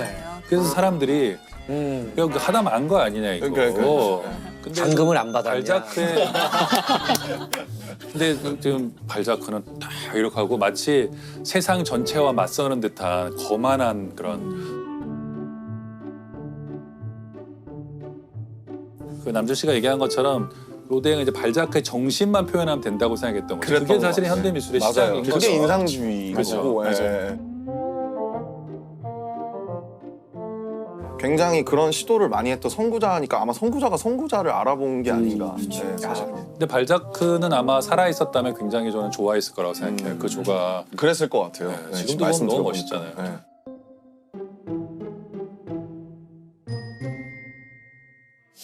그래서 사람들이 여기 하다 만 거 아니냐 이거. 근데 잔금을 안 받았냐. 발자크에 근데 지금 발자크는 다 이렇게 하고 마치 세상 전체와 맞서는 듯한 거만한 그런 그 남준 씨가 얘기한 것처럼 로댕은 이제 발자크의 정신만 표현하면 된다고 생각했던 거죠. 그게 사실 현대 미술의 시작인 거죠. 그게 인상주의인 거고. 맞아요. 굉장히 그런 시도를 많이 했던 선구자니까 아마 선구자가 선구자를 알아본 게 아닌가. 사실. 근데 발자크는 아마 살아 있었다면 굉장히 저는 좋아했을 거라고 생각해요. 그 조가. 그랬을 것 같아요. 지금도 보면 너무 멋있잖아요.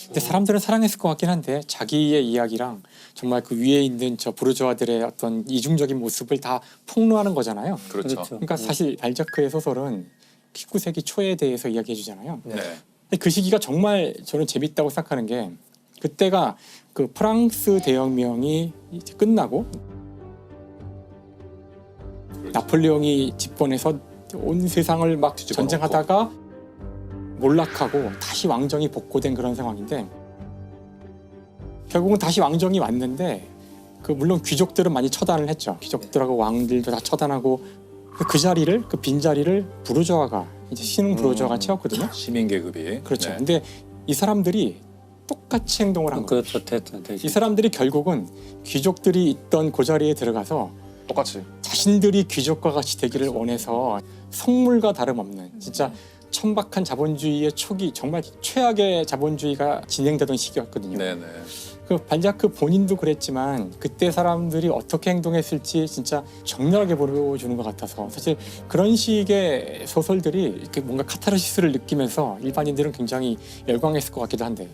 근데 사람들은 사랑했을 것 같긴 한데 자기의 이야기랑 정말 그 위에 있는 저 부르주아들의 어떤 이중적인 모습을 다 폭로하는 거잖아요. 그렇죠. 그러니까 사실 발자크의 소설은 19세기 초에 대해서 이야기해 주잖아요. 그 시기가 정말 저는 재밌다고 생각하는 게 그때가 그 프랑스 대혁명이 이제 끝나고 나폴레옹이 집권해서 온 세상을 막 뒤집어 전쟁하다가 몰락하고 다시 왕정이 복고된 그런 상황인데 결국은 다시 왕정이 왔는데 그 물론 귀족들은 많이 처단을 했죠. 귀족들하고 왕들도 다 처단하고 그 자리를 그 빈 자리를 부르주아가 이제 신흥 부르주아가 채웠거든요. 시민 계급이. 그렇죠. 네. 근데 이 사람들이 똑같이 행동을 한 거예요. 그렇죠. 됐죠. 이 사람들이 결국은 귀족들이 있던 그 자리에 들어가서 똑같이. 자신들이 귀족과 같이 되기를 원해서 성물과 다름없는 진짜 천박한 자본주의의 초기 정말 최악의 자본주의가 진행되던 시기였거든요. 네네. 그 발자크 본인도 그랬지만 그때 사람들이 어떻게 행동했을지 진짜 적나라하게 보여주는 것 같아서 사실 그런 식의 소설들이 이렇게 뭔가 카타르시스를 느끼면서 일반인들은 굉장히 열광했을 것 같기도 한데.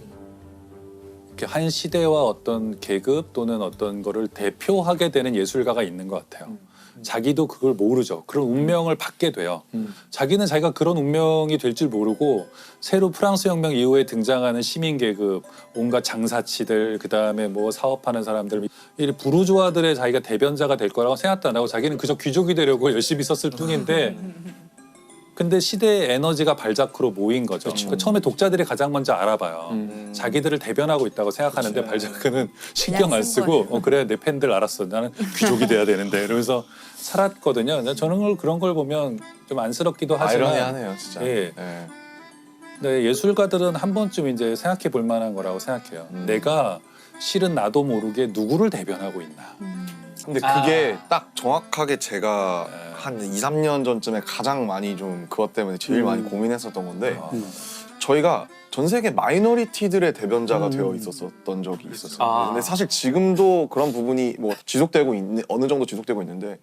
이렇게 한 시대와 어떤 계급 또는 어떤 거를 대표하게 되는 예술가가 있는 것 같아요. 자기도 그걸 모르죠. 그런 운명을 받게 돼요. 자기는 자기가 그런 운명이 될 줄 모르고 새로 프랑스 혁명 이후에 등장하는 시민 계급, 온갖 장사치들, 그다음에 뭐 사업하는 사람들, 이 부르주아들의 자기가 대변자가 될 거라고 생각도 안 하고 자기는 그저 귀족이 되려고 열심히 썼을 뿐인데 근데 시대의 에너지가 발자크로 모인 거죠. 그러니까 처음에 독자들이 가장 먼저 알아봐요. 자기들을 대변하고 있다고 생각하는데 발자크는 신경 안 쓰고 그래 내 팬들 알았어. 나는 귀족이 돼야 되는데 이러면서 살았거든요. 저는 그런 걸 보면 좀 안쓰럽기도 하지만 아이러니하네요, 진짜. 예. 네. 근데 예술가들은 한 번쯤 이제 생각해 볼 만한 거라고 생각해요. 내가 실은 나도 모르게 누구를 대변하고 있나. 근데 그게 딱 정확하게 제가 한 2, 3년 전쯤에 가장 많이 좀 그것 때문에 제일 많이 고민했었던 건데 저희가 전 세계 마이너리티들의 대변자가 되어 있었던 적이 있었어요. 근데 사실 지금도 그런 부분이 뭐 지속되고 있는 어느 정도 지속되고 있는데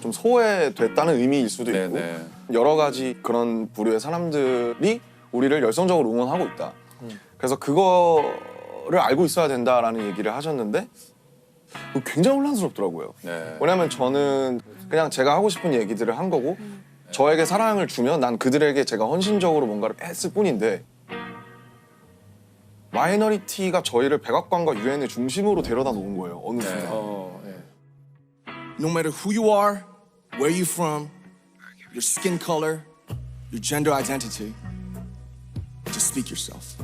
좀 소외됐다는 의미일 수도 있고 네네. 여러 가지 그런 부류의 사람들이 우리를 열성적으로 응원하고 있다. 그래서 그거를 알고 있어야 된다라는 얘기를 하셨는데 굉장히 혼란스럽더라고요. 네. 왜냐하면 저는 그냥 제가 하고 싶은 얘기들을 한 거고 저에게 사랑을 주면 난 그들에게 제가 헌신적으로 뭔가를 했을 뿐인데 마이너리티가 저희를 백악관과 유엔의 중심으로 데려다 놓은 거예요. 어느 순간. No matter who you are, where you from, your skin color, your gender identity, just speak yourself.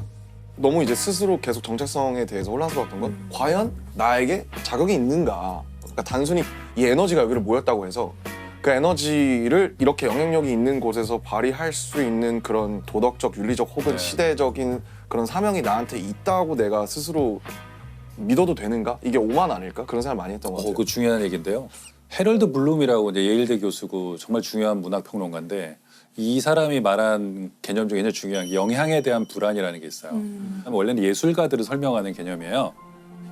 너무 이제 스스로 계속 정체성에 대해서 혼란스러웠던 건 과연 나에게 자격이 있는가. 그러니까 단순히 이 에너지가 여기를 모였다고 해서 그 에너지를 이렇게 영향력이 있는 곳에서 발휘할 수 있는 그런 도덕적, 윤리적 혹은 시대적인 그런 사명이 나한테 있다고 내가 스스로 믿어도 되는가? 이게 오만 아닐까? 그런 생각을 많이 했던 것 같아요. 그 중요한 얘기인데요. 해럴드 블룸이라고 이제 예일대 교수고 정말 중요한 문학 평론가인데 이 사람이 말한 개념 중에 굉장히 중요한 게 영향에 대한 불안이라는 게 있어요. 원래는 예술가들을 설명하는 개념이에요.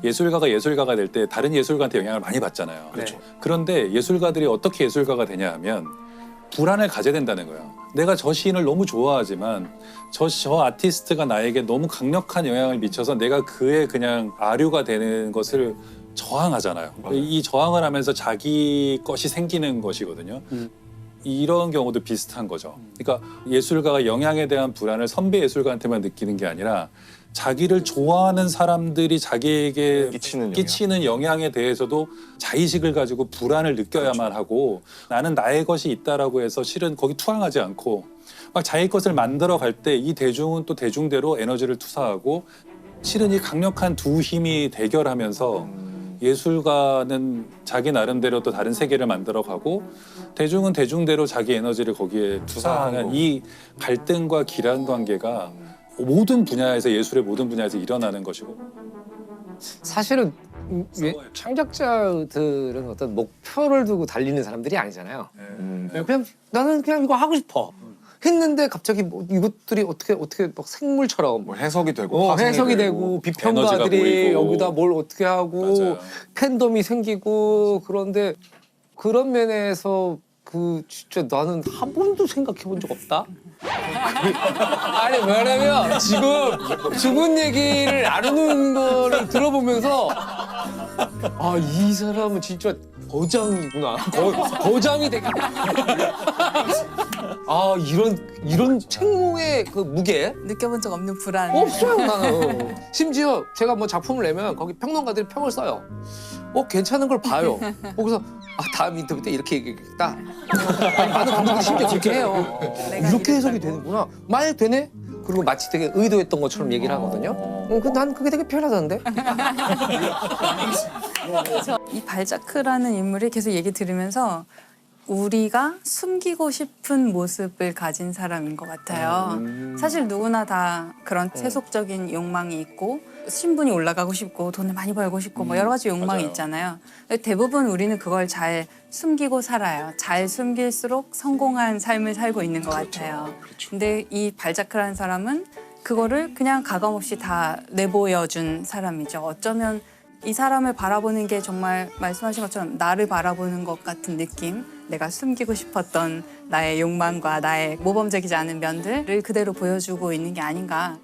예술가가 예술가가 될 때 다른 예술가한테 영향을 많이 받잖아요. 그렇죠. 그런데 예술가들이 어떻게 예술가가 되냐 하면 불안을 가져야 된다는 거예요. 내가 저 시인을 너무 좋아하지만 저 아티스트가 나에게 너무 강력한 영향을 미쳐서 내가 그의 그냥 아류가 되는 것을 저항하잖아요. 이 저항을 하면서 자기 것이 생기는 것이거든요. 이런 경우도 비슷한 거죠. 그러니까 예술가가 영향에 대한 불안을 선배 예술가한테만 느끼는 게 아니라 자기를 좋아하는 사람들이 자기에게 끼치는 영향에 대해서도 자의식을 가지고 불안을 느껴야만 하고 나는 나의 것이 있다라고 해서 실은 거기 투항하지 않고 막 자기 것을 만들어 갈 때 이 대중은 또 대중대로 에너지를 투사하고 실은 이 강력한 두 힘이 대결하면서 예술가는 자기 나름대로 또 다른 세계를 만들어가고 대중은 대중대로 자기 에너지를 거기에 투사하는 이 갈등과 기란 관계가 모든 분야에서 예술의 모든 분야에서 일어나는 것이고 사실은 창작자들은 어떤 목표를 두고 달리는 사람들이 아니잖아요. 그냥 나는 그냥 이거 하고 싶어. 했는데 갑자기 뭐 이것들이 어떻게 막 생물처럼 뭐 해석이 되고 해석이 되고 비평가들이 여기다 뭘 어떻게 하고 맞아요. 팬덤이 생기고 그런데 그런 면에서 그 진짜 나는 한 번도 생각해 본 적 없다. 아니 왜냐면 지금 죽은 얘기를 나누는 거를 들어보면서 아 이 사람은 진짜 거장이구나. 거장이 되게 아 이런 책몽의 그 무게 느껴본 적 없는 불안. 없어요 나는. 심지어 제가 뭐 작품을 내면 거기 평론가들이 평을 써요. 괜찮은 걸 봐요. 그래서 다음 인터뷰 때 이렇게 얘기했다. 아니, 많은 감독들이 심지어 그렇게 해요. 이렇게 해석이 되는구나. 말 되네? 그리고 마치 되게 의도했던 것처럼 얘기를 하거든요. 난 그게 되게 편하던데. 이 발자크라는 인물이 계속 얘기 들으면서 우리가 숨기고 싶은 모습을 가진 사람인 것 같아요. 사실 누구나 다 그런 세속적인 욕망이 있고 신분이 올라가고 싶고 돈을 많이 벌고 싶고 뭐 여러 가지 욕망이 맞아요. 있잖아요. 근데 대부분 우리는 그걸 잘 숨기고 살아요. 잘 숨길수록 성공한 삶을 살고 있는 것 같아요. 근데 이 발자크라는 사람은 그거를 그냥 가감없이 다 내보여준 사람이죠. 어쩌면 이 사람을 바라보는 게 정말 말씀하신 것처럼 나를 바라보는 것 같은 느낌. 내가 숨기고 싶었던 나의 욕망과 나의 모범적이지 않은 면들을 그대로 보여주고 있는 게 아닌가.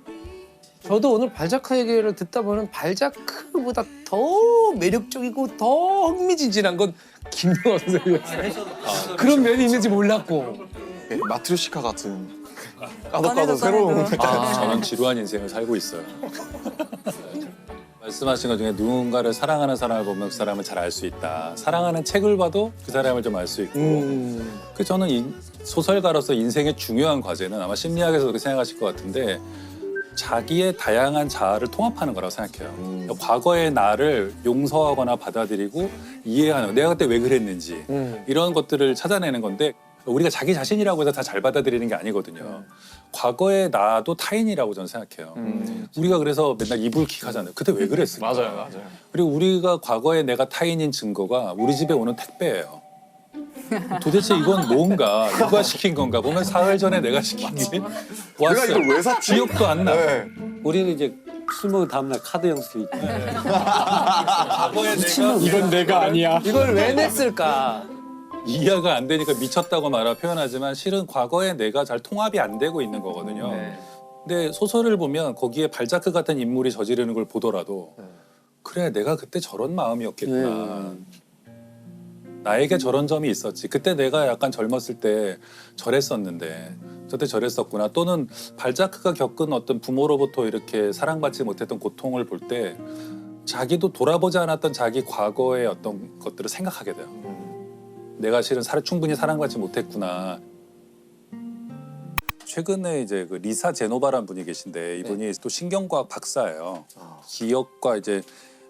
저도 오늘 발자크 얘기를 듣다 보면 발자크보다 더 매력적이고 더 흥미진진한 건 김영하 선생님이었어요. 그런 면이 있는지 몰랐고. 마트리오시카 같은 까도 꺼내도 까도 새로운 꺼내도. 저는 지루한 인생을 살고 있어요. 말씀하신 것 중에 누군가를 사랑하는 사람을 보면 그 사람을 잘 알 수 있다. 사랑하는 책을 봐도 그 사람을 좀 알 수 있고. 그 저는 소설가로서 인생의 중요한 과제는 아마 심리학에서 그렇게 생각하실 것 같은데 자기의 다양한 자아를 통합하는 거라고 생각해요. 그러니까 과거의 나를 용서하거나 받아들이고 이해하는 내가 그때 왜 그랬는지 이런 것들을 찾아내는 건데 우리가 자기 자신이라고 해서 다 잘 받아들이는 게 아니거든요. 과거의 나도 타인이라고 저는 생각해요. 우리가 그래서 맨날 이불킥 하잖아요. 그때 왜 그랬을까? 맞아요. 그리고 우리가 과거에 내가 타인인 증거가 우리 집에 오는 택배예요. 도대체 이건 뭔가 누가 시킨 건가 보면 사흘 전에 내가 시킨 게 내가 왔어요. 이걸 왜 샀지? 기억도 안 나. 네. 우리는 이제 술 먹은 다음날 카드 영수증이 있고 과거에 내가 이건 내가 아니야. 이걸 왜 냈을까? 이해가 안 되니까 미쳤다고 말하 표현하지만 실은 과거에 내가 잘 통합이 안 되고 있는 거거든요. 근데 소설을 보면 거기에 발자크 같은 인물이 저지르는 걸 보더라도 그래 내가 그때 저런 마음이었겠구나. 나에게 저런 점이 있었지. 그때 내가 약간 젊었을 때 저랬었는데 저때 저랬었구나. 또는 발자크가 겪은 어떤 부모로부터 이렇게 사랑받지 못했던 고통을 볼 때 자기도 돌아보지 않았던 자기 과거의 어떤 것들을 생각하게 돼요. 내가 실은 충분히 사랑받지 못했구나. 최근에 이제 그 리사 제노바라는 분이 계신데 이분이 또 신경과학 박사예요. 기억과 이제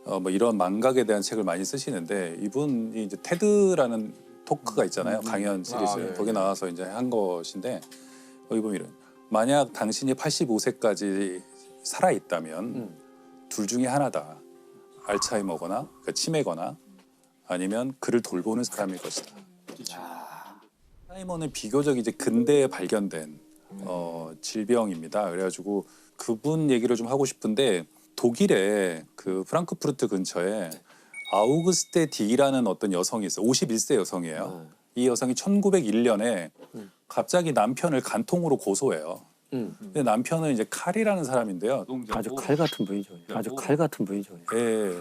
뭐 이런 망각에 대한 책을 많이 쓰시는데 이분이 이제 테드라는 토크가 있잖아요. 강연 시리즈. 네. 거기 나와서 이제 한 것인데 거기 보면 만약 당신이 85세까지 살아 있다면 둘 중에 하나다. 알츠하이머거나 그러니까 치매거나 아니면 그를 돌보는 사람일 것이다. 알츠하이머는 비교적 이제 근대에 발견된 질병입니다. 그래가지고 그분 얘기를 좀 하고 싶은데 독일의 그 프랑크푸르트 근처에 아우그스테 디라는 어떤 여성이 있어요. 51세 여성이에요. 이 여성이 1901년에 갑자기 남편을 간통으로 고소해요. 근데 남편은 이제 칼이라는 사람인데요. 아주 칼 같은 분이죠. 아주 칼 같은 분이죠. 예.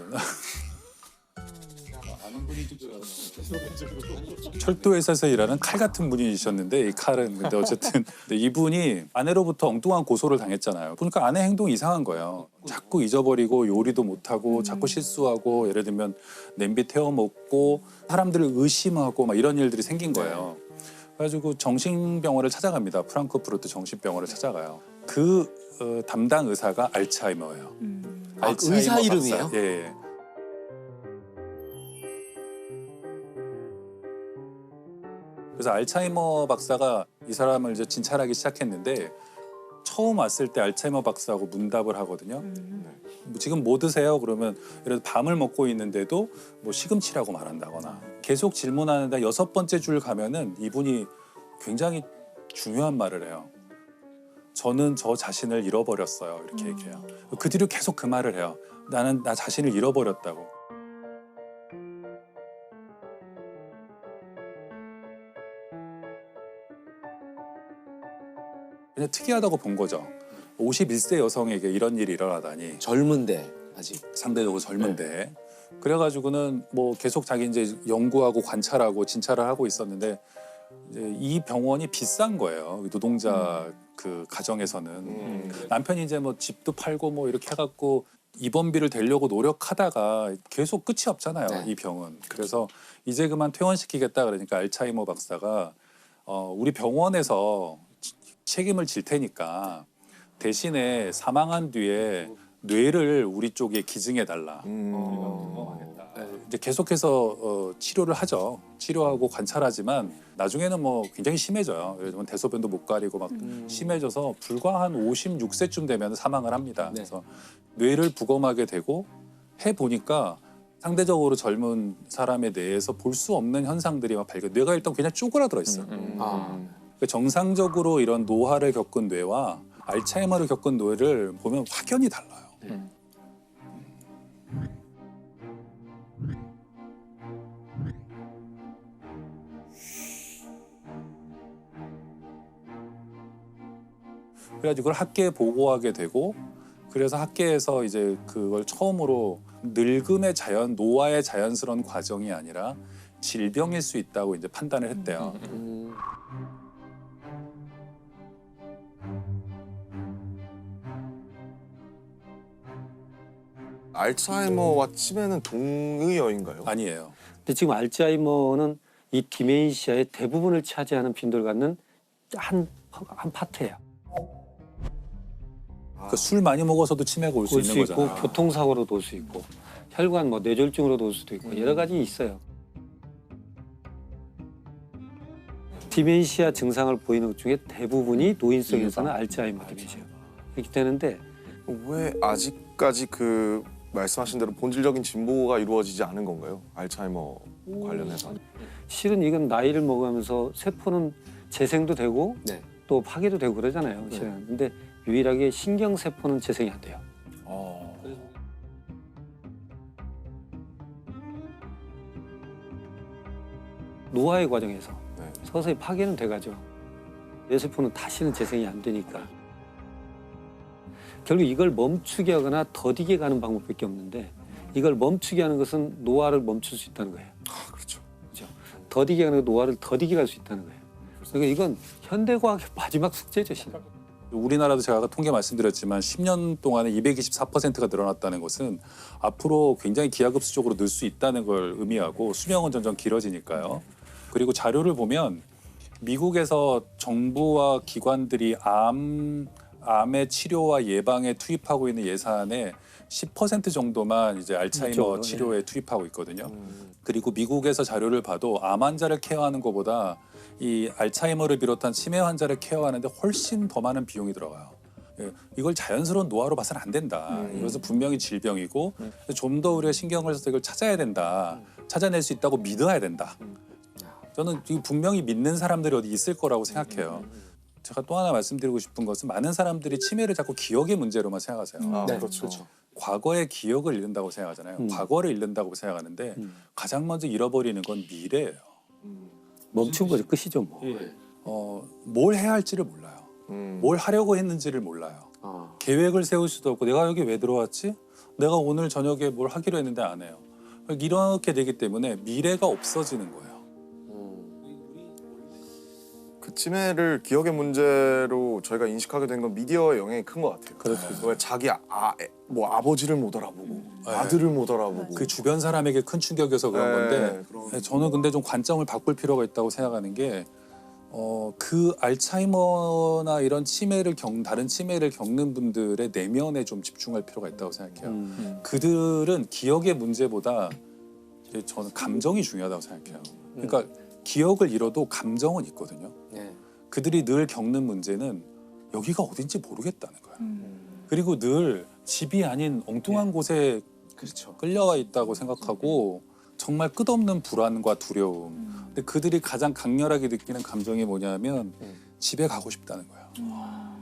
철도회사에서 일하는 칼 같은 분이셨는데 이 칼은 근데 어쨌든 근데 이분이 아내로부터 엉뚱한 고소를 당했잖아요. 그러니까 아내 행동이 이상한 거예요. 자꾸 잊어버리고 요리도 못하고 자꾸 실수하고 예를 들면 냄비 태워 먹고 사람들을 의심하고 막 이런 일들이 생긴 거예요. 그래가지고 정신병원을 찾아갑니다. 프랑크푸르트 정신병원을 찾아가요. 그 담당 의사가 알츠하이머예요. 알츠하이머 의사 박사. 이름이에요? 예. 그래서 알츠하이머 박사가 이 사람을 이제 진찰하기 시작했는데 처음 왔을 때 알츠하이머 박사하고 문답을 하거든요. 뭐 지금 뭐 드세요? 그러면 예를 들어 밤을 먹고 있는데도 뭐 시금치라고 말한다거나 계속 질문하는데 6번째 줄 가면은 이분이 굉장히 중요한 말을 해요. 저는 저 자신을 잃어버렸어요. 이렇게 얘기해요. 그 뒤로 계속 그 말을 해요. 나는 나 자신을 잃어버렸다고. 그냥 특이하다고 본 거죠. 51세 여성에게 이런 일이 일어나다니. 젊은데 아직. 상대적으로 젊은데. 그래가지고는 뭐 계속 자기 이제 연구하고 관찰하고 진찰을 하고 있었는데 이제 이 병원이 비싼 거예요. 노동자 그 가정에서는. 남편이 이제 뭐 집도 팔고 뭐 이렇게 해갖고 입원비를 대려고 노력하다가 계속 끝이 없잖아요. 네. 이 병은. 그래서 이제 그만 퇴원시키겠다 그러니까 알츠하이머 박사가 우리 병원에서 책임을 질 테니까 대신에 사망한 뒤에 뇌를 우리 쪽에 기증해 달라. 이제 계속해서 치료를 하죠. 치료하고 관찰하지만 나중에는 뭐 굉장히 심해져요. 예를 들면 대소변도 못 가리고 막 심해져서 불과 한 56세쯤 되면 사망을 합니다. 네. 그래서 뇌를 부검하게 되고 해 보니까 상대적으로 젊은 사람의 뇌에서 볼 수 없는 현상들이 막 발견. 뇌가 일단 그냥 쪼그라들어 있어요. 그러니까 정상적으로 이런 노화를 겪은 뇌와 알츠하이머를 겪은 뇌를 보면 확연히 달라요. 그래가지고 그걸 학계에 보고하게 되고 그래서 학계에서 이제 그걸 처음으로 늙음의 자연, 노화의 자연스러운 과정이 아니라 질병일 수 있다고 이제 판단을 했대요. 알츠하이머와 치매는 동의어인가요? 아니에요. 근데 지금 알츠하이머는 이 디멘시아의 대부분을 차지하는 빈도를 갖는 한 파트예요. 그 술 많이 먹어서도 치매가 올 수 올 수 있는 있고 거잖아. 교통사고로도 올 수 있고 혈관 뭐 뇌졸중으로도 올 수도 있고 여러 가지 있어요. 디멘시아 증상을 보이는 것 중에 대부분이 노인성에서는 알츠하이머 디멘시아 이렇게 되는데 왜 아직까지 그 말씀하신 대로 본질적인 진보가 이루어지지 않은 건가요? 알츠하이머 관련해서. 실은 이건 나이를 먹으면서 세포는 재생도 되고 네. 또 파괴도 되고 그러잖아요. 실은. 근데 유일하게 신경세포는 재생이 안 돼요. 노화의 과정에서 네. 서서히 파괴는 돼가죠. 뇌세포는 다시는 재생이 안 되니까. 결국 이걸 멈추게 하거나 더디게 가는 방법밖에 없는데 이걸 멈추게 하는 것은 노화를 멈출 수 있다는 거예요. 아, 그렇죠. 더디게 하는 건 노화를 더디게 갈 수 있다는 거예요. 그러니까 이건 현대과학의 마지막 숙제죠, 지금. 우리나라도 제가 아까 통계 말씀드렸지만 10년 동안에 224%가 늘어났다는 것은 앞으로 굉장히 기하급수적으로 늘 수 있다는 걸 의미하고 수명은 점점 길어지니까요. 그리고 자료를 보면 미국에서 정부와 기관들이 암의 치료와 예방에 투입하고 있는 예산의 10% 정도만 이제 알츠하이머 그렇죠. 치료에 투입하고 있거든요. 그리고 미국에서 자료를 봐도 암 환자를 케어하는 것보다 이 알츠하이머를 비롯한 치매 환자를 케어하는데 훨씬 더 많은 비용이 들어가요. 예, 이걸 자연스러운 노화로 봐서는 안 된다. 이것은 분명히 질병이고 좀 더 우리가 신경을 써서 이걸 찾아야 된다. 찾아낼 수 있다고 믿어야 된다. 저는 이 분명히 믿는 사람들이 어디 있을 거라고 생각해요. 제가 또 하나 말씀드리고 싶은 것은 많은 사람들이 치매를 자꾸 기억의 문제로만 생각하세요. 아, 네, 그렇죠. 과거의 기억을 잃는다고 생각하잖아요. 과거를 잃는다고 생각하는데 가장 먼저 잃어버리는 건 미래예요. 멈춘 거죠, 끝이죠, 뭐. 뭘 해야 할지를 몰라요. 뭘 하려고 했는지를 몰라요. 계획을 세울 수도 없고 내가 여기 왜 들어왔지? 내가 오늘 저녁에 뭘 하기로 했는데 안 해요. 이렇게 되기 때문에 미래가 없어지는 거예요. 그 치매를 기억의 문제로 저희가 인식하게 된 건 미디어의 영향이 큰 것 같아요. 그렇죠. 왜 자기 뭐 아버지를 못 알아보고 아들을 못 알아보고 그 주변 사람에게 큰 충격이어서 그런 건데 그런- 저는 근데 좀 관점을 바꿀 필요가 있다고 생각하는 게 그 알츠하이머나 이런 다른 치매를 겪는 분들의 내면에 좀 집중할 필요가 있다고 생각해요. 그들은 기억의 문제보다 이제 저는 감정이 중요하다고 생각해요. 그러니까 기억을 잃어도 감정은 있거든요. 네. 그들이 늘 겪는 문제는 여기가 어딘지 모르겠다는 거예요. 그리고 늘 집이 아닌 엉뚱한 곳에 끌려와 있다고 생각하고 정말 끝없는 불안과 두려움. 근데 그들이 가장 강렬하게 느끼는 감정이 뭐냐면 집에 가고 싶다는 거예요.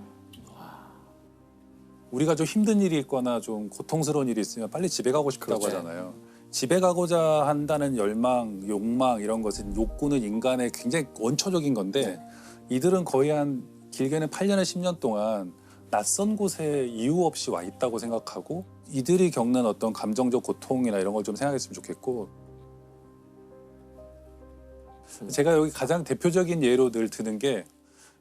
우리가 좀 힘든 일이 있거나 좀 고통스러운 일이 있으면 빨리 집에 가고 싶다고 하잖아요. 집에 가고자 한다는 열망, 욕망 이런 것은 욕구는 인간의 굉장히 원초적인 건데 이들은 거의 한 길게는 8년에 10년 동안 낯선 곳에 이유 없이 와 있다고 생각하고 이들이 겪는 어떤 감정적 고통이나 이런 걸 좀 생각했으면 좋겠고 제가 여기 가장 대표적인 예로 늘 드는 게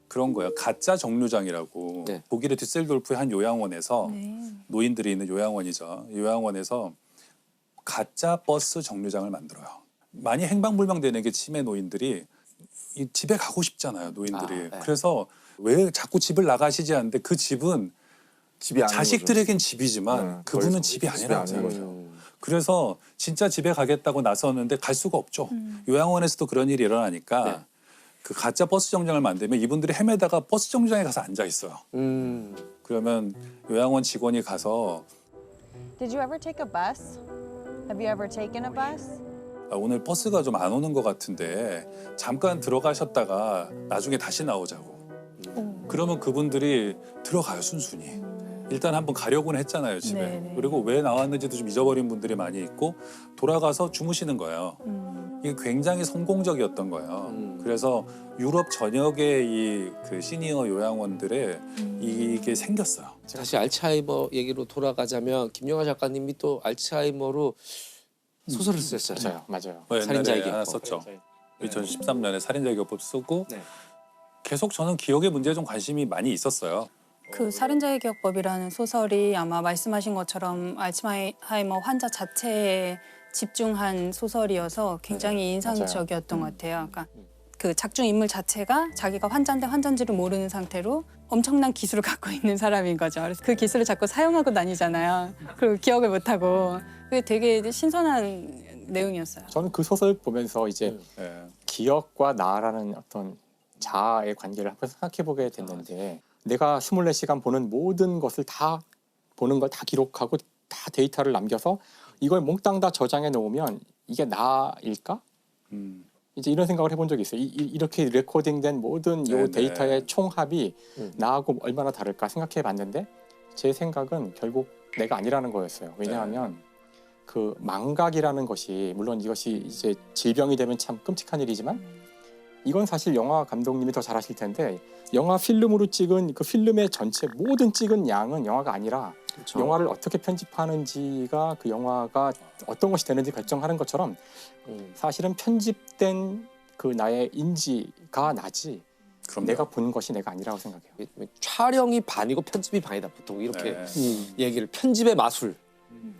그런 거예요. 가짜 정류장이라고 네. 독일의 düsseldorf의 한 요양원에서 네. 노인들이 있는 요양원이죠. 요양원에서 가짜 버스 정류장을 만들어요. 많이 행방불명되는 게 치매 노인들이 이 집에 가고 싶잖아요. 노인들이. 아, 네. 그래서 왜 자꾸 집을 나가시지 않는데 그 집은 집이 아닌 자식들에겐 집이지만 네, 그분은 거기서 집이 집이 아니라는 아닌 거죠. 거죠. 그래서 진짜 집에 가겠다고 나섰는데 갈 수가 없죠. 요양원에서도 그런 일이 일어나니까 네. 그 가짜 버스 정류장을 만들면 이분들이 헤매다가 버스 정류장에 가서 앉아 있어요. 그러면 요양원 직원이 가서 Did you ever take a bus? Have you ever taken a bus? 아, 오늘 버스가 좀 안 오는 것 같은데 잠깐 들어가셨다가 나중에 다시 나오자고. 그러면 그분들이 들어가요 순순히. 일단 한번 가려고는 했잖아요 집에. 네네. 그리고 왜 나왔는지도 좀 잊어버린 분들이 많이 있고 돌아가서 주무시는 거예요. 이게 굉장히 성공적이었던 거예요. 그래서 유럽 전역의 이 그 시니어 요양원들에 이게 생겼어요. 다시 알츠하이머 얘기로 돌아가자면 김영하 작가님이 또 알츠하이머로 소설을 쓰셨잖아요. 맞아요. 살인자의 옛날에 하나 기억법. 썼죠. 2013년에 살인자의 기억법 쓰고 네. 계속 저는 기억의 문제에 좀 관심이 많이 있었어요. 그 살인자의 기억법이라는 소설이 아마 말씀하신 것처럼 알츠하이머 환자 자체에 집중한 소설이어서 굉장히 인상적이었던 것 같아요. 그러니까 그 작중 인물 자체가 자기가 환자인데 환자인지를 모르는 상태로 엄청난 기술을 갖고 있는 사람인 거죠. 그래서 그 기술을 자꾸 사용하고 다니잖아요. 그리고 기억을 못하고 그게 되게 신선한 내용이었어요. 저는 그 소설 보면서 이제 예. 기억과 나라는 어떤 자아의 관계를 한번 생각해 보게 됐는데 내가 24시간 보는 모든 것을 다 보는 걸 다 기록하고 다 데이터를 남겨서 이걸 몽땅 다 저장해 놓으면 이게 나일까? 이제 이런 생각을 해본 적이 있어요. 이렇게 레코딩된 모든 이 네네. 데이터의 총합이 나하고 얼마나 다를까 생각해 봤는데 제 생각은 결국 내가 아니라는 거였어요. 왜냐하면 그 망각이라는 것이 물론 이것이 이제 질병이 되면 참 끔찍한 일이지만 이건 사실 영화 감독님이 더 잘하실 텐데 영화 필름으로 찍은 그 필름의 전체 모든 찍은 양은 영화가 아니라 그렇죠. 영화를 어떻게 편집하는지가 그 영화가 어떤 것이 되는지 결정하는 것처럼 사실은 편집된 그 나의 인지가 나지 그럼요. 내가 본 것이 내가 아니라고 생각해요. 촬영이 반이고 편집이 반이다 보통 이렇게 네. 얘기를 편집의 마술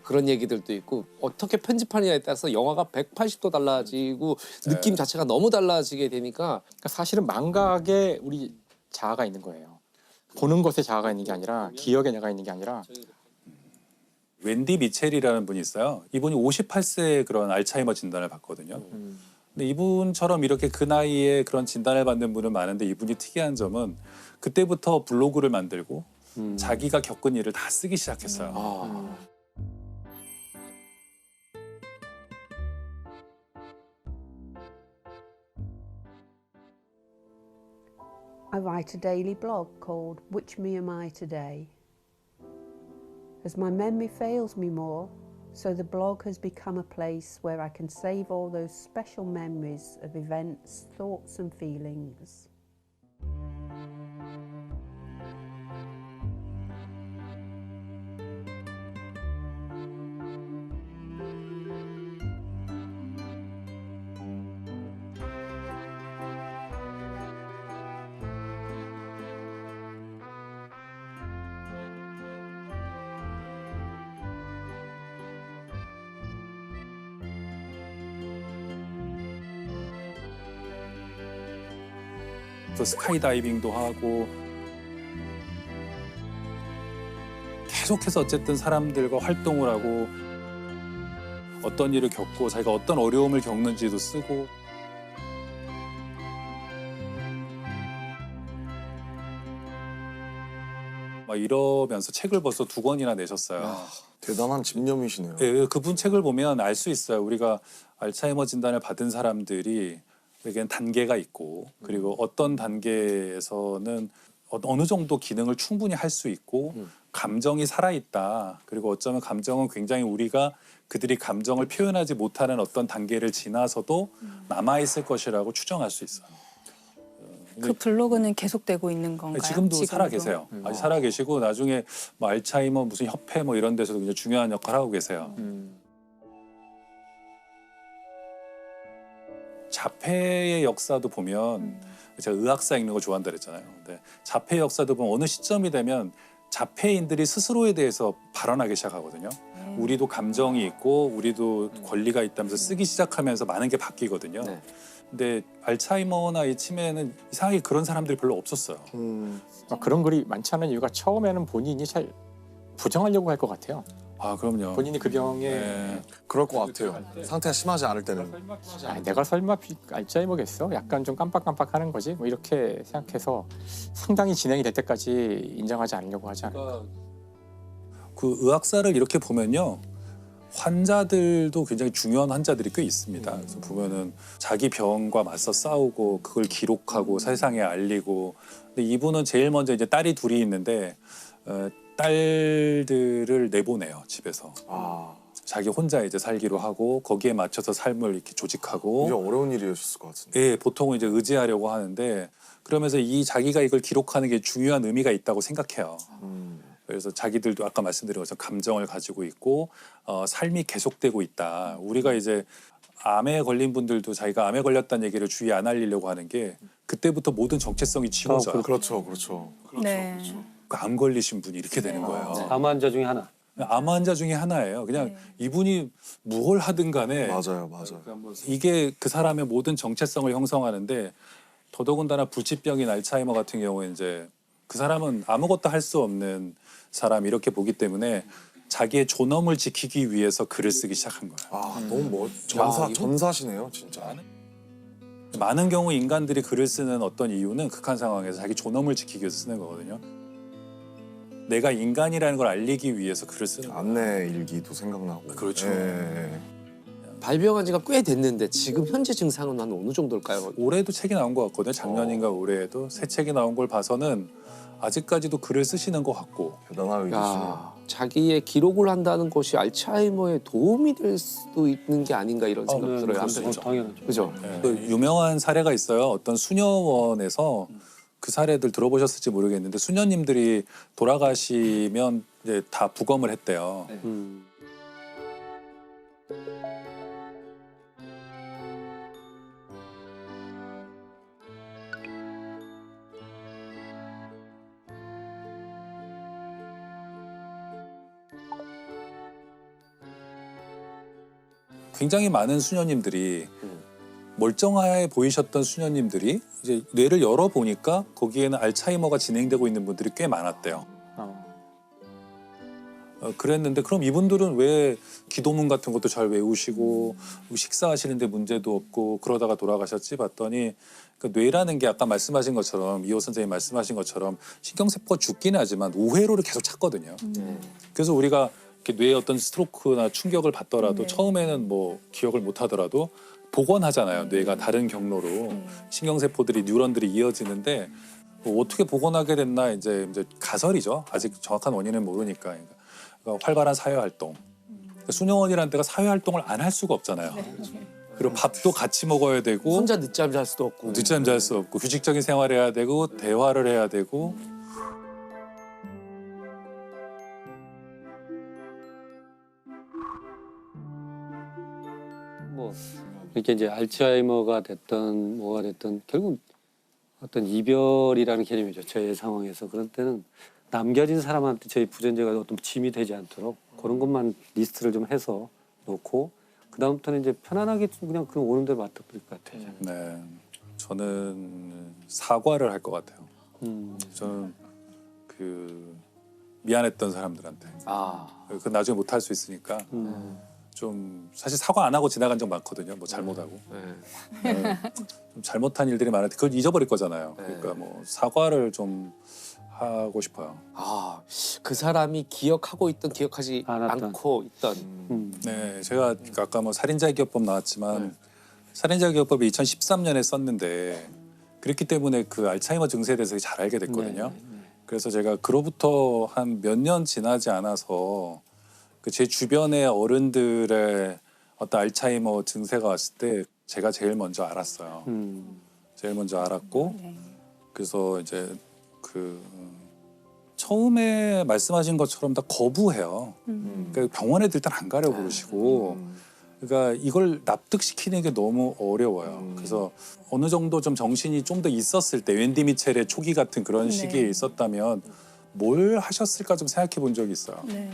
그런 얘기들도 있고 어떻게 편집하느냐에 따라서 영화가 180도 달라지고 느낌 자체가 너무 달라지게 되니까 그러니까 사실은 망각에 우리 자아가 있는 거예요. 보는 것에 자아가 있는 게 아니라 기억에 내가 있는 게 아니라 웬디 미첼이라는 분이 있어요. 이분이 58세에 그런 알츠하이머 진단을 받거든요. 근데 이분처럼 이렇게 그 나이에 그런 진단을 받는 분은 많은데 이분이 특이한 점은 그때부터 블로그를 만들고 자기가 겪은 일을 다 쓰기 시작했어요. I write a daily blog called Which Me Am I Today? As my memory fails me more, so the blog has become a place where I can save all those special memories of events, thoughts and feelings. 또 스카이다이빙도 하고 계속해서 어쨌든 사람들과 활동을 하고 어떤 일을 겪고 자기가 어떤 어려움을 겪는지도 쓰고 막 이러면서 책을 벌써 2권이나 내셨어요. 대단한 집념이시네요. 예, 그분 책을 보면 알 수 있어요. 우리가 알츠하이머 진단을 받은 사람들이 에겐 단계가 있고 그리고 어떤 단계에서는 어느 정도 기능을 충분히 할 수 있고 감정이 살아있다. 그리고 어쩌면 감정은 굉장히 우리가 그들이 감정을 표현하지 못하는 어떤 단계를 지나서도 남아있을 것이라고 추정할 수 있어요. 그 블로그는 계속되고 있는 건가요? 지금도 살아 계세요. 아직 살아 계시고 나중에 뭐 알츠하이머 무슨 협회 뭐 이런 데서도 굉장히 중요한 역할을 하고 계세요. 자폐의 역사도 보면 제가 의학사 읽는 거 좋아한다 그랬잖아요. 근데 자폐의 역사도 보면 어느 시점이 되면 자폐인들이 스스로에 대해서 발언하기 시작하거든요. 우리도 감정이 있고 우리도 권리가 있다면서 쓰기 시작하면서 많은 게 바뀌거든요. 네. 근데 알츠하이머나 이 치매는 이상하게 그런 사람들이 별로 없었어요. 그런 글이 많지 않은 이유가 처음에는 본인이 잘 부정하려고 할 것 같아요. 아 그럼요. 본인이 그 병에 네. 그럴 것 같아요. 상태가 심하지 않을 때는. 내가 설마 알츠하이머겠어? 약간 좀 깜빡깜빡하는 거지? 뭐 이렇게 생각해서 상당히 진행이 될 때까지 인정하지 않으려고 하지 않을까. 그 의학사를 이렇게 보면요. 환자들도 굉장히 중요한 환자들이 꽤 있습니다. 그래서 보면은 자기 병과 맞서 싸우고 그걸 기록하고 세상에 알리고. 근데 이분은 제일 먼저 이제 딸이 둘이 있는데 딸들을 내보내요 집에서. 자기 혼자 이제 살기로 하고 거기에 맞춰서 삶을 이렇게 조직하고. 이게 어려운 일이었을 것 같은데. 예, 보통은 이제 의지하려고 하는데 그러면서 이 자기가 이걸 기록하는 게 중요한 의미가 있다고 생각해요. 그래서 자기들도 아까 말씀드린 것처럼 감정을 가지고 있고 삶이 계속되고 있다. 우리가 이제 암에 걸린 분들도 자기가 암에 걸렸다는 얘기를 주위에 안 알리려고 하는 게 그때부터 모든 정체성이 지워져요. 그렇죠, 그렇죠. 네. 암 걸리신 분이 이렇게 되는 거예요. 암 환자 중에 하나. 암 환자 중에 하나예요. 그냥 이분이 뭘 하든 간에 맞아요, 맞아요. 이게 그 사람의 모든 정체성을 형성하는데 더더군다나 불치병인 알츠하이머 같은 경우에 이제 그 사람은 아무것도 할 수 없는 사람 이렇게 보기 때문에 자기의 존엄을 지키기 위해서 글을 쓰기 시작한 거예요. 너무 전사시네요, 진짜. 많은 경우 인간들이 글을 쓰는 어떤 이유는 극한 상황에서 자기 존엄을 지키기 위해서 쓰는 거거든요. 내가 인간이라는 걸 알리기 위해서 글을 쓰는 거예요. 안내 일기도 생각나고. 그렇죠. 예. 발병한 지가 꽤 됐는데 지금 현재 증상은 한 어느 정도일까요? 올해도 책이 나온 것 같거든요. 작년인가 올해에도 새 책이 나온 걸 봐서는 아직까지도 글을 쓰시는 것 같고. 대단한 의지시네요. 야, 자기의 기록을 한다는 것이 알츠하이머에 도움이 될 수도 있는 게 아닌가 이런 생각 들어요. 그럴 수 있죠. 당연하죠. 그죠? 그 유명한 사례가 있어요. 어떤 수녀원에서 그 사례들 들어보셨을지 모르겠는데 수녀님들이 돌아가시면 이제 다 부검을 했대요. 굉장히 많은 수녀님들이 멀쩡해 보이셨던 수녀님들이 이제 뇌를 열어보니까 거기에는 알츠하이머가 진행되고 있는 분들이 꽤 많았대요. 그랬는데 그럼 이분들은 왜 기도문 같은 것도 잘 외우시고 식사하시는데 문제도 없고 그러다가 돌아가셨지 봤더니 그러니까 뇌라는 게 아까 말씀하신 것처럼 이호 선생님 말씀하신 것처럼 신경세포가 죽기는 하지만 우회로를 계속 찾거든요. 그래서 우리가 이렇게 뇌에 어떤 스트로크나 충격을 받더라도 처음에는 뭐 기억을 못 하더라도 복원하잖아요. 뇌가 다른 경로로 신경세포들이 뉴런들이 이어지는데 뭐 어떻게 복원하게 됐나 이제 가설이죠. 아직 정확한 원인은 모르니까. 그러니까 활발한 사회활동. 수녀원이라는 데가 사회활동을 안 할 수가 없잖아요. 그리고 밥도 같이 먹어야 되고 혼자 늦잠 잘 수도 없고 늦잠 잘 수 없고 규칙적인 생활을 해야 되고 대화를 해야 되고 뭐 이렇게 이제 알츠하이머가 됐던 뭐가 됐던 결국 어떤 이별이라는 개념이죠. 저의 상황에서 그런 때는 남겨진 사람한테 저희 부존재가 어떤 짐이 되지 않도록 그런 것만 리스트를 좀 해서 놓고 그 다음부터는 이제 편안하게 그냥 그 오는 대로 맡아버릴 것 같아요. 네, 저는 사과를 할 것 같아요. 저는 그 미안했던 사람들한테 그 나중에 못 할 수 있으니까 좀 사실 사과 안 하고 지나간 적 많거든요. 뭐 잘못하고 좀 잘못한 일들이 많은데 그걸 잊어버릴 거잖아요. 그러니까 뭐 사과를 좀 하고 싶어요. 그 사람이 기억하고 있던 기억하지 않고 있던. 네, 제가 아까 뭐 살인자 기업법 나왔지만 살인자 기업법이 2013년에 썼는데 그렇기 때문에 그 알츠하이머 증세에 대해서 잘 알게 됐거든요. 그래서 제가 그로부터 한 몇 년 지나지 않아서 그 제 주변의 어른들의 어떤 알츠하이머 증세가 왔을 때 제가 제일 먼저 알았어요. 제일 먼저 알았고 그래서 이제 그 처음에 말씀하신 것처럼 다 거부해요. 그러니까 병원에 일단 안 가려고 그러시고, 그러니까 이걸 납득시키는 게 너무 어려워요. 그래서 어느 정도 좀 정신이 좀 더 있었을 때, 웬디 미첼의 초기 같은 그런 네. 시기에 있었다면 뭘 하셨을까 좀 생각해 본 적이 있어요. 네.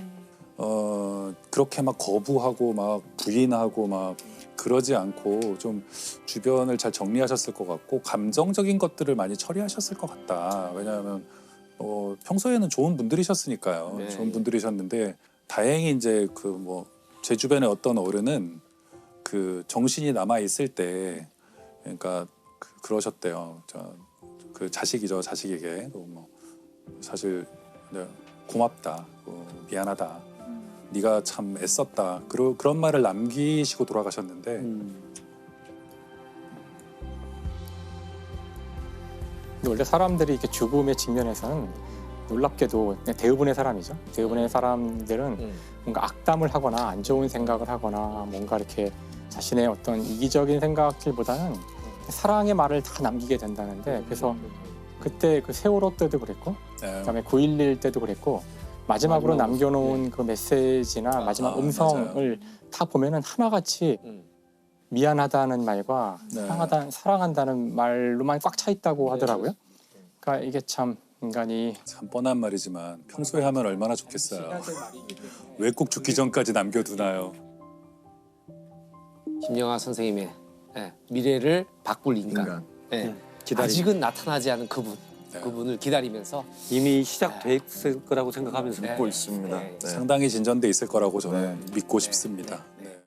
그렇게 막 거부하고 막 부인하고 막 그러지 않고 좀 주변을 잘 정리하셨을 것 같고, 감정적인 것들을 많이 처리하셨을 것 같다. 왜냐하면 평소에는 좋은 분들이셨으니까요. 네. 좋은 분들이셨는데 다행히 이제 그 뭐 제 주변의 어떤 어른은 그 정신이 남아 있을 때, 그러니까 그러셨대요. 그 자식이죠, 자식에게 뭐 사실 고맙다, 미안하다, 네가 참 애썼다, 그런 말을 남기시고 돌아가셨는데. 근데 원래 사람들이 이렇게 죽음의 직면에서는 놀랍게도 그냥 대부분의 사람이죠. 대부분의 사람들은 뭔가 악담을 하거나 안 좋은 생각을 하거나 뭔가 이렇게 자신의 어떤 이기적인 생각들보다는 사랑의 말을 다 남기게 된다는데, 그래서 그때 그 세월호 때도 그랬고, 그다음에 9.11 때도 그랬고, 마지막으로 남겨놓은 그 메시지나 마지막 음성을 다 보면은 하나같이 미안하다는 말과 사랑한다는 말로만 꽉 차 있다고 하더라고요. 그러니까 이게 참 인간이 참 뻔한 말이지만 평소에 하면 얼마나 좋겠어요. 왜 꼭 죽기 전까지 남겨두나요? 김영하 선생님의 미래를 바꿀 인간. 아직은 나타나지 않은 그분. 그분을 기다리면서 이미 시작됐을 거라고 생각하면서 믿고 있습니다. 상당히 진전돼 있을 거라고 저는 믿고 싶습니다.